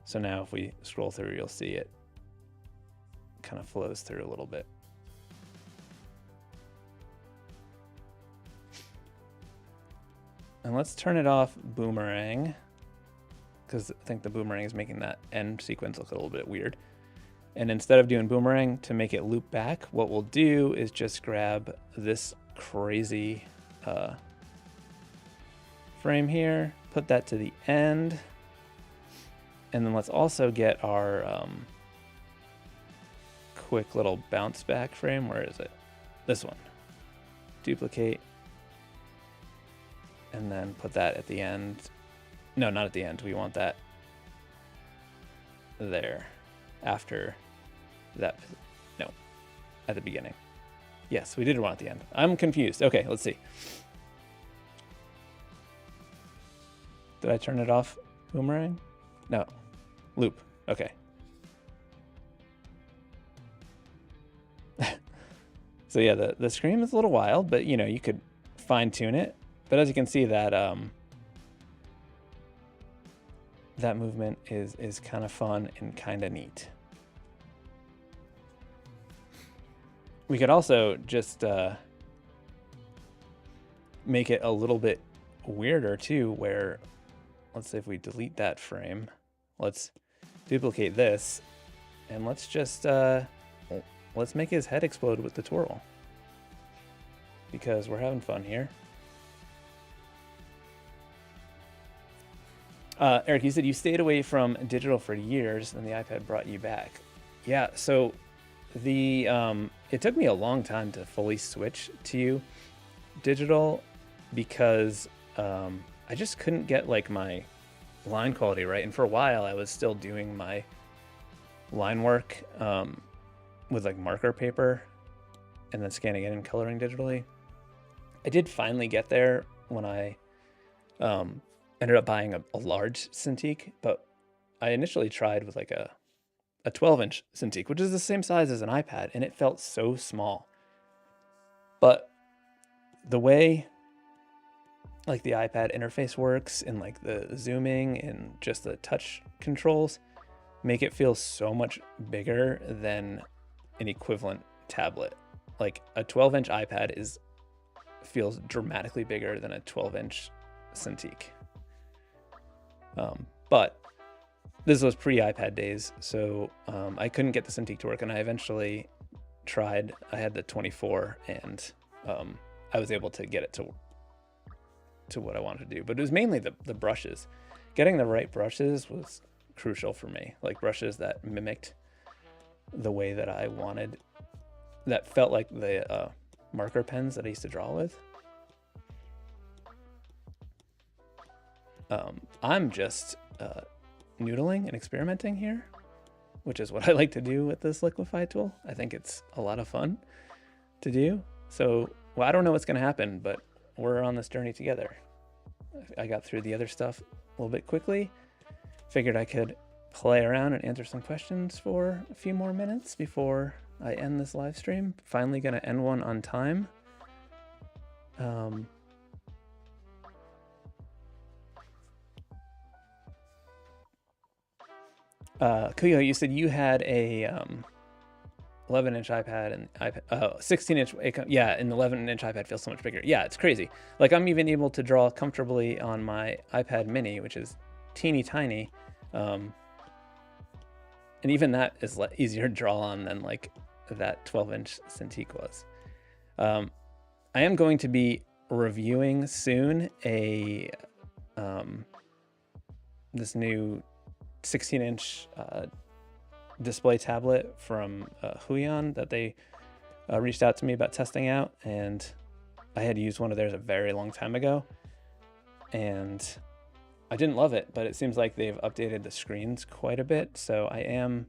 So now if we scroll through, you'll see it kind of flows through a little bit. And let's turn it off boomerang, because I think the boomerang is making that end sequence look a little bit weird. And instead of doing boomerang, to make it loop back, what we'll do is just grab this crazy frame here, put that to the end, and then let's also get our quick little bounce back frame. Where is it? This one. Duplicate, and then put that at the end. No, not at the end. We want that there after that. No, at the beginning. Yes, we did one at the end. I'm confused. Okay, let's see. Did I turn it off? Boomerang? No. Loop. Okay. So yeah, the scream is a little wild, but you know, you could fine tune it. But as you can see, that that movement is kind of fun and kind of neat. We could also just make it a little bit weirder too, where let's say if we delete that frame, let's duplicate this, and let's just let's make his head explode with the twirl, because we're having fun here. Eric, you said you stayed away from digital for years and the iPad brought you back. Yeah, so the it took me a long time to fully switch to digital, because I just couldn't get like my line quality right. And for a while I was still doing my line work with like marker paper and then scanning it and coloring digitally. I did finally get there when I ended up buying a large Cintiq, but I initially tried with like a 12-inch Cintiq, which is the same size as an iPad, and it felt so small. But the way like the iPad interface works and like the zooming and just the touch controls make it feel so much bigger than an equivalent tablet. Like a 12-inch iPad feels dramatically bigger than a 12-inch Cintiq. But this was pre-iPad days, so I couldn't get the Cintiq to work, and I eventually tried. I had the 24, and I was able to get it to what I wanted to do. But it was mainly the brushes. Getting the right brushes was crucial for me, like brushes that mimicked the way that I wanted, that felt like the marker pens that I used to draw with. I'm just noodling and experimenting here, which is what I like to do with this Liquify tool. I think it's a lot of fun to do. So, well, I don't know what's going to happen, but we're on this journey together. I got through the other stuff a little bit quickly. Figured I could play around and answer some questions for a few more minutes before I end this live stream. Finally going to end one on time. Kuyo, you said you had a 11-inch iPad and 16-inch. Yeah, an 11-inch iPad feels so much bigger. Yeah, it's crazy. Like I'm even able to draw comfortably on my iPad mini, which is teeny tiny. And even that is easier to draw on than like that 12-inch Cintiq was. I am going to be reviewing soon this new 16-inch display tablet from Huion that they reached out to me about testing out, and I had used one of theirs a very long time ago, and I didn't love it, but it seems like they've updated the screens quite a bit, so I am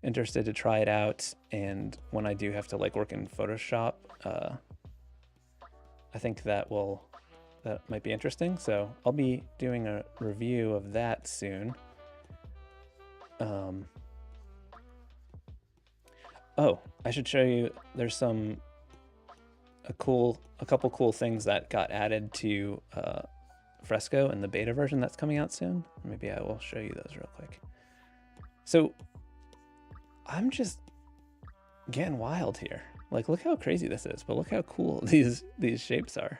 interested to try it out. And when I do have to like work in Photoshop, I think that might be interesting. So I'll be doing a review of that soon. Oh, I should show you, there's a couple cool things that got added to Fresco in the beta version that's coming out soon. Maybe I will show you those real quick. So I'm just getting wild here. Like, look how crazy this is, but look how cool these shapes are.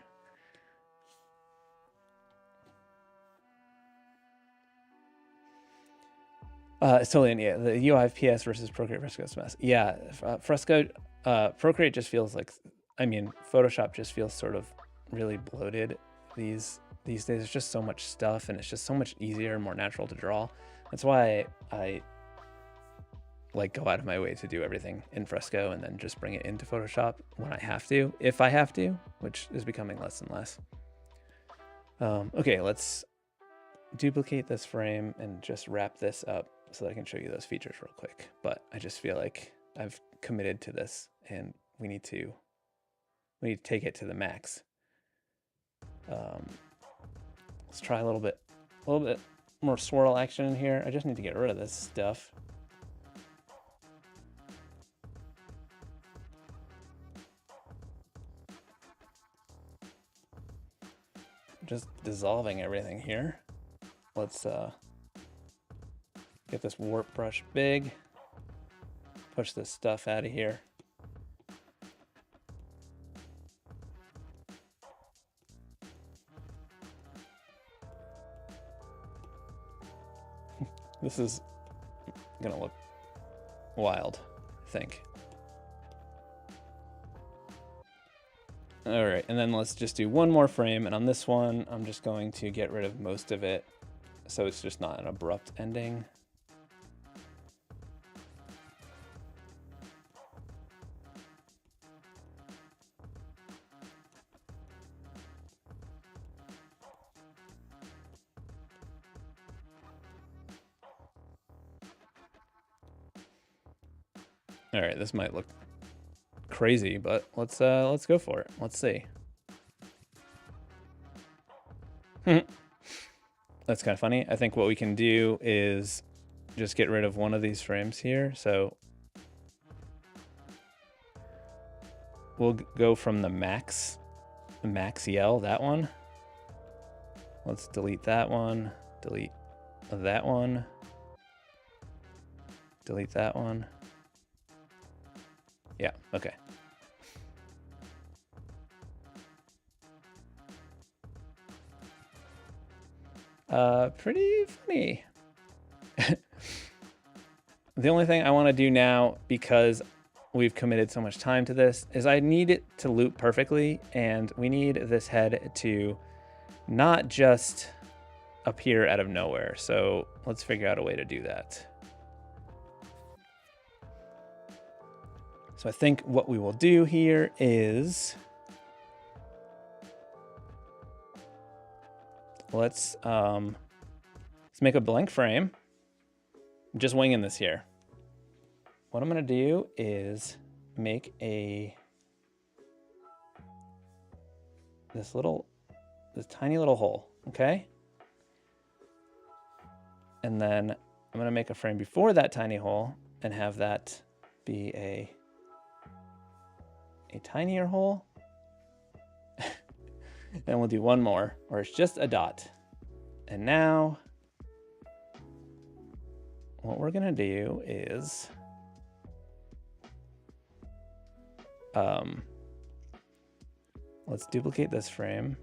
It's totally, yeah, the UI of PS versus Procreate Fresco is a mess. Yeah, Fresco, Procreate just feels like, I mean, Photoshop just feels sort of really bloated these days. There's just so much stuff, and it's just so much easier and more natural to draw. That's why I like go out of my way to do everything in Fresco and then just bring it into Photoshop when I have to, if I have to, which is becoming less and less. Okay, let's duplicate this frame and just wrap this up so that I can show you those features real quick. But I just feel like I've committed to this, and we need to take it to the max. Let's try a little bit more swirl action in here. I just need to get rid of this stuff. Just dissolving everything here. Let's get this warp brush big, push this stuff out of here. This is gonna look wild, I think. All right, and then let's just do one more frame, and on this one, I'm just going to get rid of most of it so it's just not an abrupt ending. All right, this might look crazy, but let's go for it. Let's see. That's kind of funny. I think what we can do is just get rid of one of these frames here. So we'll go from the max yell, that one. Let's delete that one, delete that one, delete that one. Yeah, okay. Pretty funny. The only thing I want to do now, because we've committed so much time to this, is I need it to loop perfectly, and we need this head to not just appear out of nowhere. So let's figure out a way to do that. So I think what we will do here is let's make a blank frame. I'm just winging this here. What I'm going to do is make this tiny little hole, okay? And then I'm going to make a frame before that tiny hole and have that be a tinier hole. And we'll do one more where it's just a dot. And now what we're gonna do is let's duplicate this frame,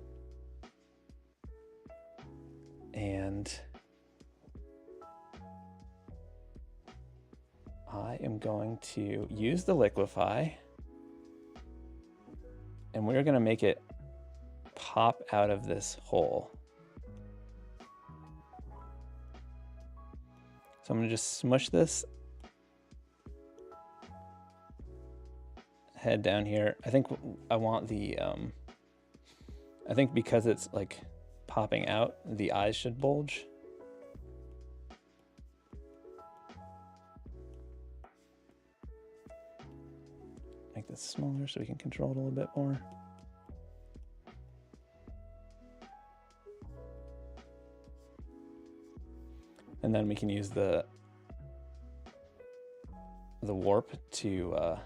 and I am going to use the liquify, and we're gonna make it pop out of this hole. So I'm gonna just smush this head down here. I think I want the, I think because it's like popping out, the eyes should bulge. this smaller so we can control it a little bit more. And then we can use the warp to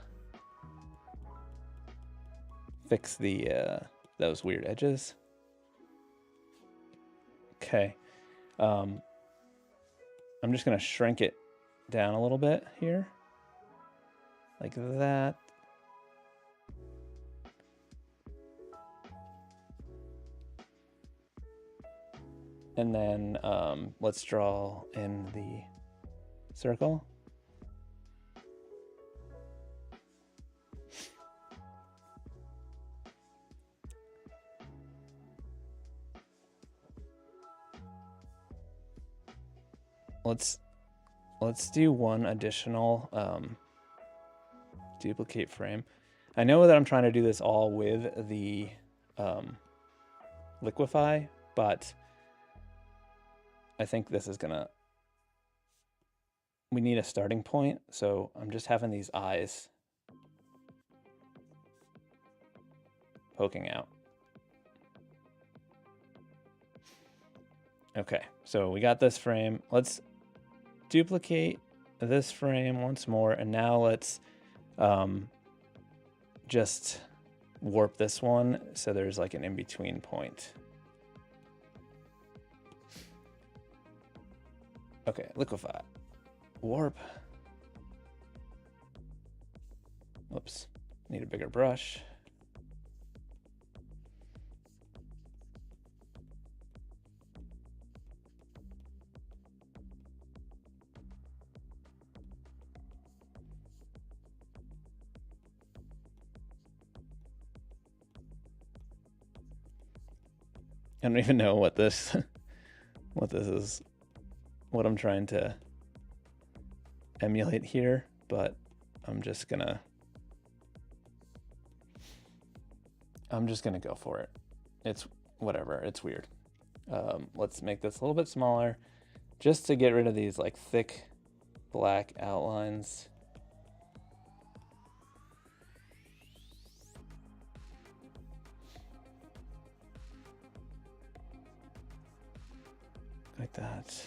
fix the those weird edges. Okay. I'm just gonna shrink it down a little bit here, like that. And then let's draw in the circle. Let's do one additional duplicate frame. I know that I'm trying to do this all with the liquify, but I think this is gonna, we need a starting point. So I'm just having these eyes poking out. Okay, so we got this frame. Let's duplicate this frame once more, and now let's just warp this one so there's like an in-between point. Okay, liquify, warp. Whoops, need a bigger brush. I don't even know what this is, what I'm trying to emulate here, but I'm just gonna go for it. It's whatever, it's weird. Let's make this a little bit smaller just to get rid of these like thick black outlines. Like that.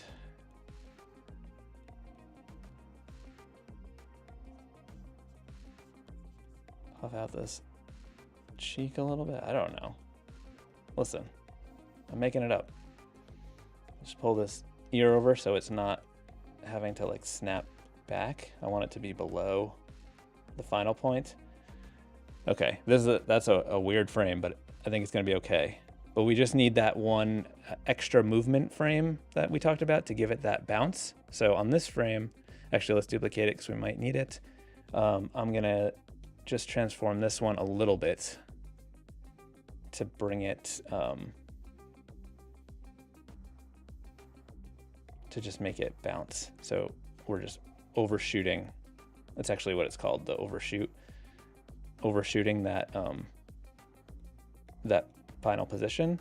Puff out this cheek a little bit. I don't know. Listen, I'm making it up. Just pull this ear over so it's not having to like snap back. I want it to be below the final point. Okay, that's a weird frame, but I think it's gonna be okay. But we just need that one extra movement frame that we talked about to give it that bounce. So on this frame, actually let's duplicate it because we might need it. I'm gonna just transform this one a little bit to bring it, to just make it bounce. So we're just overshooting. That's actually what it's called, the overshoot. Overshooting that, that final position,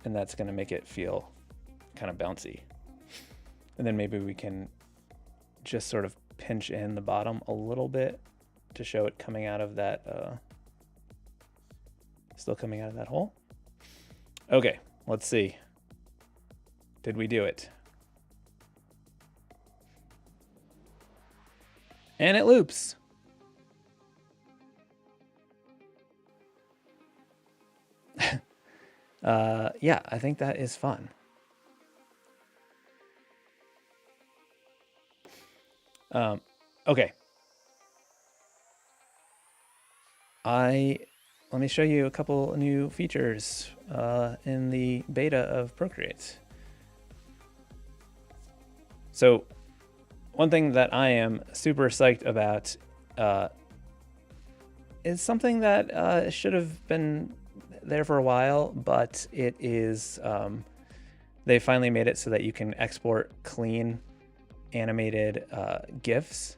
and that's going to make it feel kind of bouncy. And then maybe we can just sort of pinch in the bottom a little bit to show it coming out of that, still coming out of that hole. Okay, let's see. Did we do it? And it loops. Yeah, I think that is fun. Okay. Let me show you a couple new features in the beta of Procreate. So one thing that I am super psyched about is something that should have been there for a while, but it is, they finally made it so that you can export clean animated GIFs,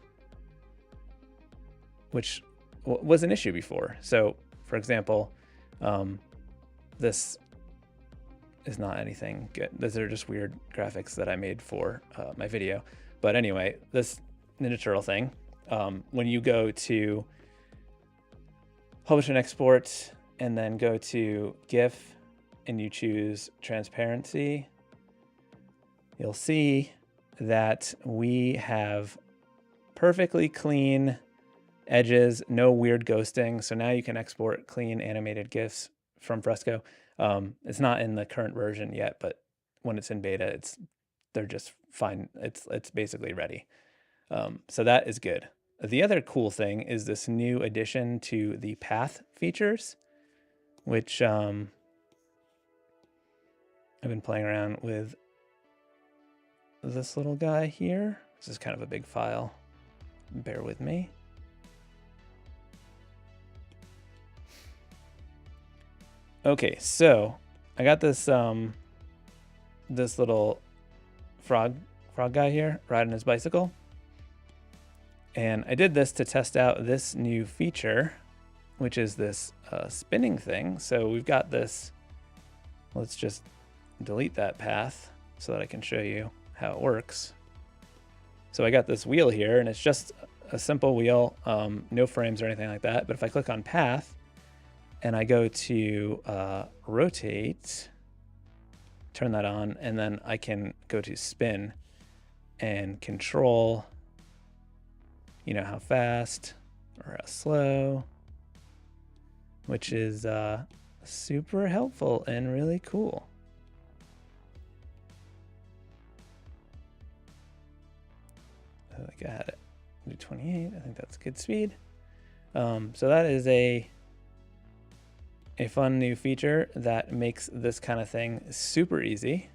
which was an issue before. So for example, this is not anything good. These are just weird graphics that I made for my video. But anyway, this Ninja Turtle thing, when you go to publish and export, and then go to GIF and you choose transparency, you'll see that we have perfectly clean edges, no weird ghosting. So now you can export clean animated GIFs from Fresco. It's not in the current version yet, but when it's in beta, they're just fine. It's basically ready. So that is good. The other cool thing is this new addition to the path features, which I've been playing around with this little guy here. This is kind of a big file. Bear with me. Okay, so I got this this little frog guy here riding his bicycle. And I did this to test out this new feature, which is this spinning thing. So we've got this, let's just delete that path so that I can show you how it works. So I got this wheel here, and it's just a simple wheel, no frames or anything like that. But if I click on path and I go to rotate, turn that on, and then I can go to spin and control, you know, how fast or how slow, which is super helpful and really cool. I think I had it do 28. I think that's good speed. So that is a fun new feature that makes this kind of thing super easy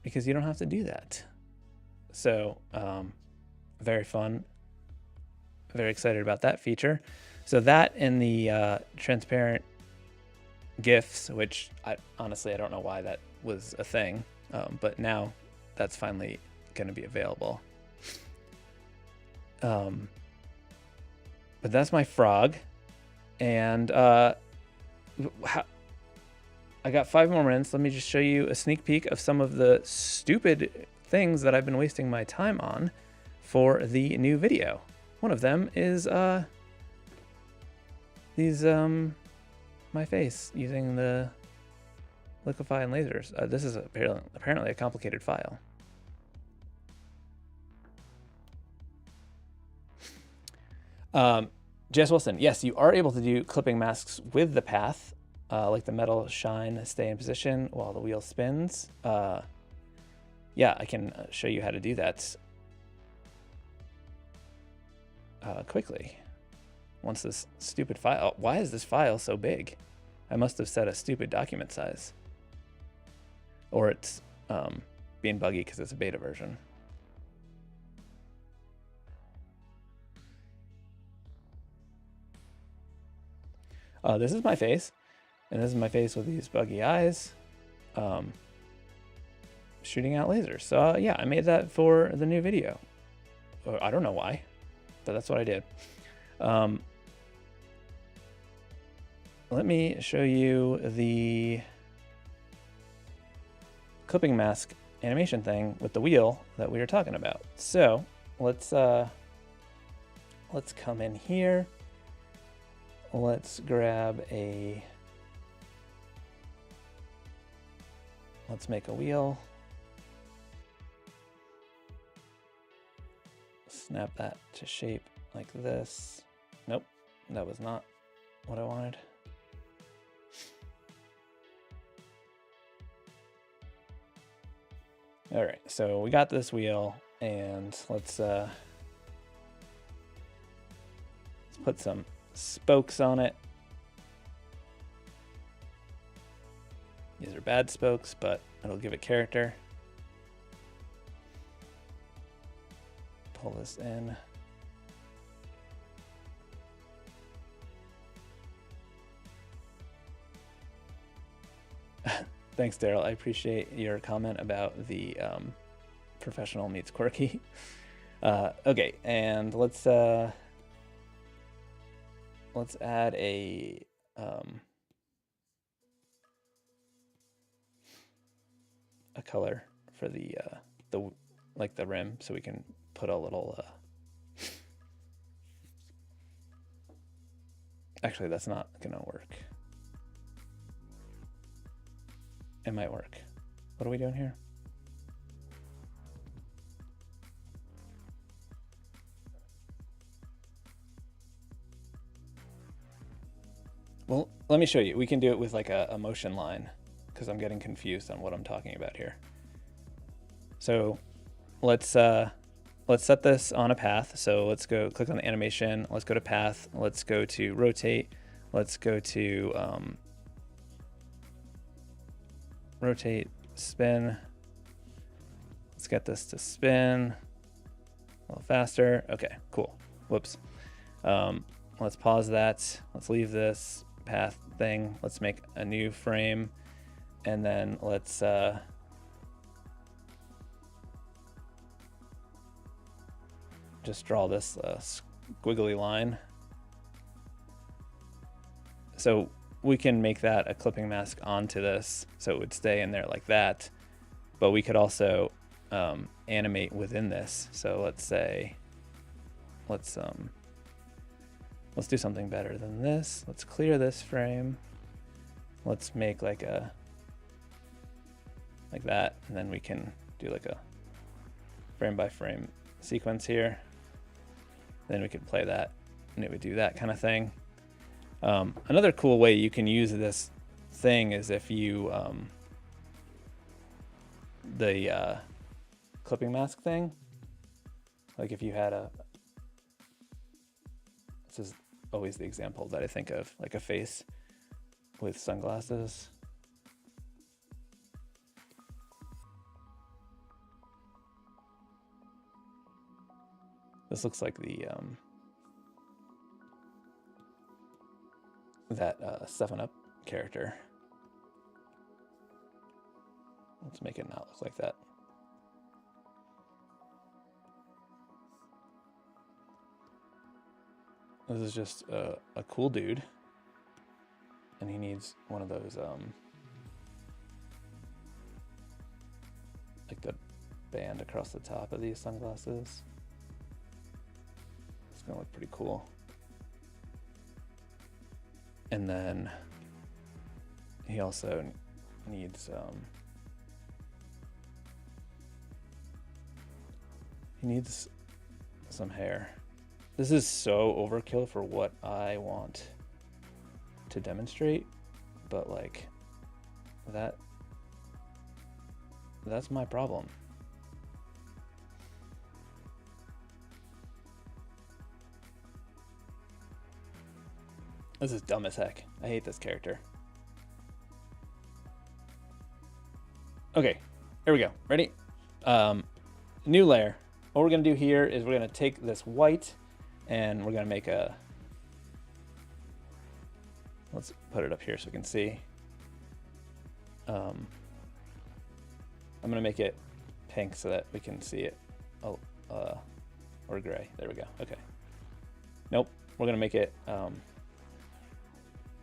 because you don't have to do that. So very fun. Very excited about that feature. So that and the transparent GIFs, which honestly I don't know why that was a thing, but now that's finally going to be available. But that's my frog, and I got 5 more minutes. Let me just show you a sneak peek of some of the stupid things that I've been wasting my time on for the new video. One of them is my face using the liquify and lasers. This is apparently a complicated file. Jess Wilson, yes, you are able to do clipping masks with the path, like the metal shine, stay in position while the wheel spins. Yeah, I can show you how to do that quickly. Once this stupid file, why is this file so big? I must have set a stupid document size. Or it's being buggy because it's a beta version. This is my face, and this is my face with these buggy eyes, shooting out lasers. So yeah, I made that for the new video. I don't know why, but that's what I did. Let me show you the clipping mask animation thing with the wheel that we were talking about. So let's come in here. Let's grab let's make a wheel. Snap that to shape like this. Nope, that was not what I wanted. All right, so we got this wheel, and let's put some spokes on it. These are bad spokes, but it'll give it character. Pull this in. Thanks, Daryl. I appreciate your comment about the professional meets quirky. Okay, and let's add a color for the rim, so we can put a little Actually, that's not gonna work. It might work. What are we doing here? Well, let me show you. We can do it with like a motion line because I'm getting confused on what I'm talking about here. So let's set this on a path. So let's go click on the animation. Let's go to path. Let's go to rotate. Let's go to rotate, spin. Let's get this to spin a little faster. Okay, cool. Whoops. Let's pause that. Let's leave this path thing. Let's make a new frame. And then let's just draw this squiggly line. So we can make that a clipping mask onto this so it would stay in there like that. But we could also animate within this. So let's say, let's do something better than this. Let's clear this frame. Let's make like that, and then we can do like a frame by frame sequence here. Then we could play that, and it would do that kind of thing. Another cool way you can use this thing is if you the clipping mask thing. Like if you had this is always the example that I think of, like a face with sunglasses. This looks like the that 7-Up character. Let's make it not look like that. This is just a cool dude, and he needs one of those like the band across the top of these sunglasses. It's gonna look pretty cool. And then he also needs some hair. This is so overkill for what I want to demonstrate, but like that's my problem. This is dumb as heck. I hate this character. Okay, here we go. Ready? New layer. What we're gonna do here is we're gonna take this white and we're gonna make a, let's put it up here so we can see. I'm gonna make it pink so that we can see it, or gray. There we go. Okay. Nope. We're gonna make it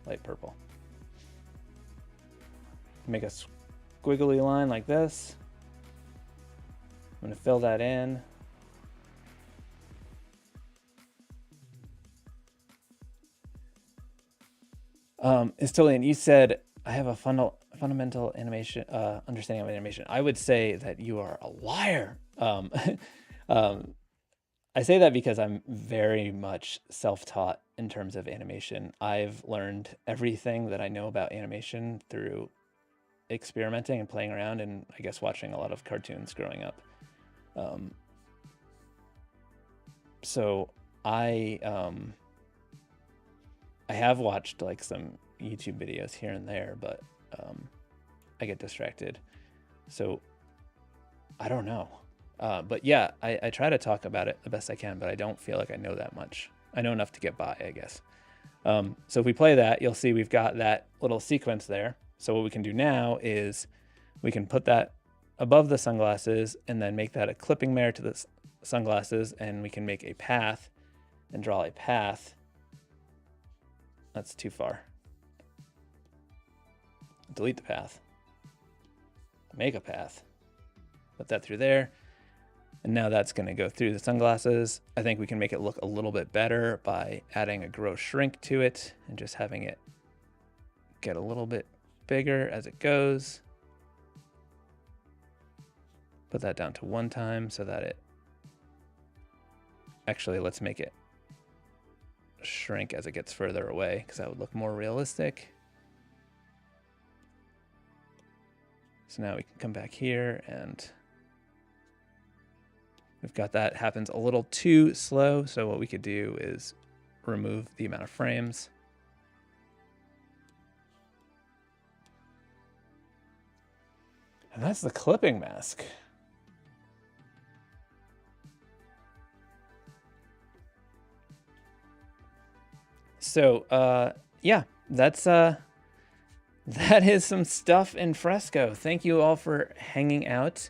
light purple. Make a squiggly line like this. I'm gonna fill that in. Istolian, you said I have a fundamental animation understanding of animation. I would say that you are a liar. I say that because I'm very much self-taught in terms of animation. I've learned everything that I know about animation through experimenting and playing around, and I guess watching a lot of cartoons growing up. So I have watched like some YouTube videos here and there, but I get distracted. So I don't know. But yeah, I try to talk about it the best I can, but I don't feel like I know that much. I know enough to get by, I guess. So if we play that, you'll see we've got that little sequence there. So what we can do now is we can put that above the sunglasses and then make that a clipping mirror to the sunglasses, and we can make a path and draw a path. That's too far. Delete the path. Make a path. Put that through there. And now that's going to go through the sunglasses. I think we can make it look a little bit better by adding a grow shrink to it and just having it get a little bit bigger as it goes. Put that down to 1 time so that it, actually let's make it shrink as it gets further away because that would look more realistic. So now we can come back here and we've got that happens a little too slow. So what we could do is remove the amount of frames. And that's the clipping mask. So, yeah, that is some stuff in Fresco. Thank you all for hanging out.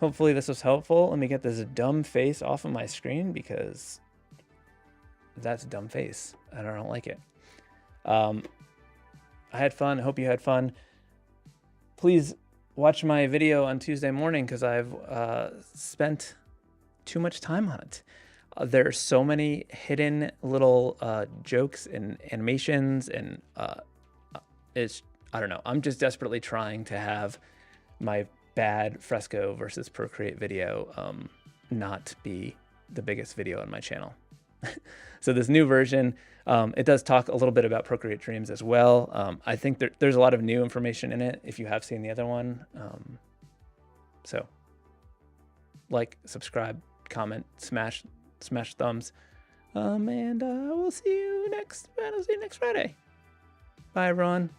Hopefully this was helpful. Let me get this dumb face off of my screen because that's a dumb face and I don't like it. I had fun. I hope you had fun. Please watch my video on Tuesday morning because I've spent too much time on it. There are so many hidden little jokes and animations, and I don't know. I'm just desperately trying to have my bad Fresco versus Procreate video not be the biggest video on my channel. So this new version, it does talk a little bit about Procreate Dreams as well. I think there's a lot of new information in it if you have seen the other one. So like, subscribe, comment, smash thumbs, and we'll see you next Friday. Bye, everyone.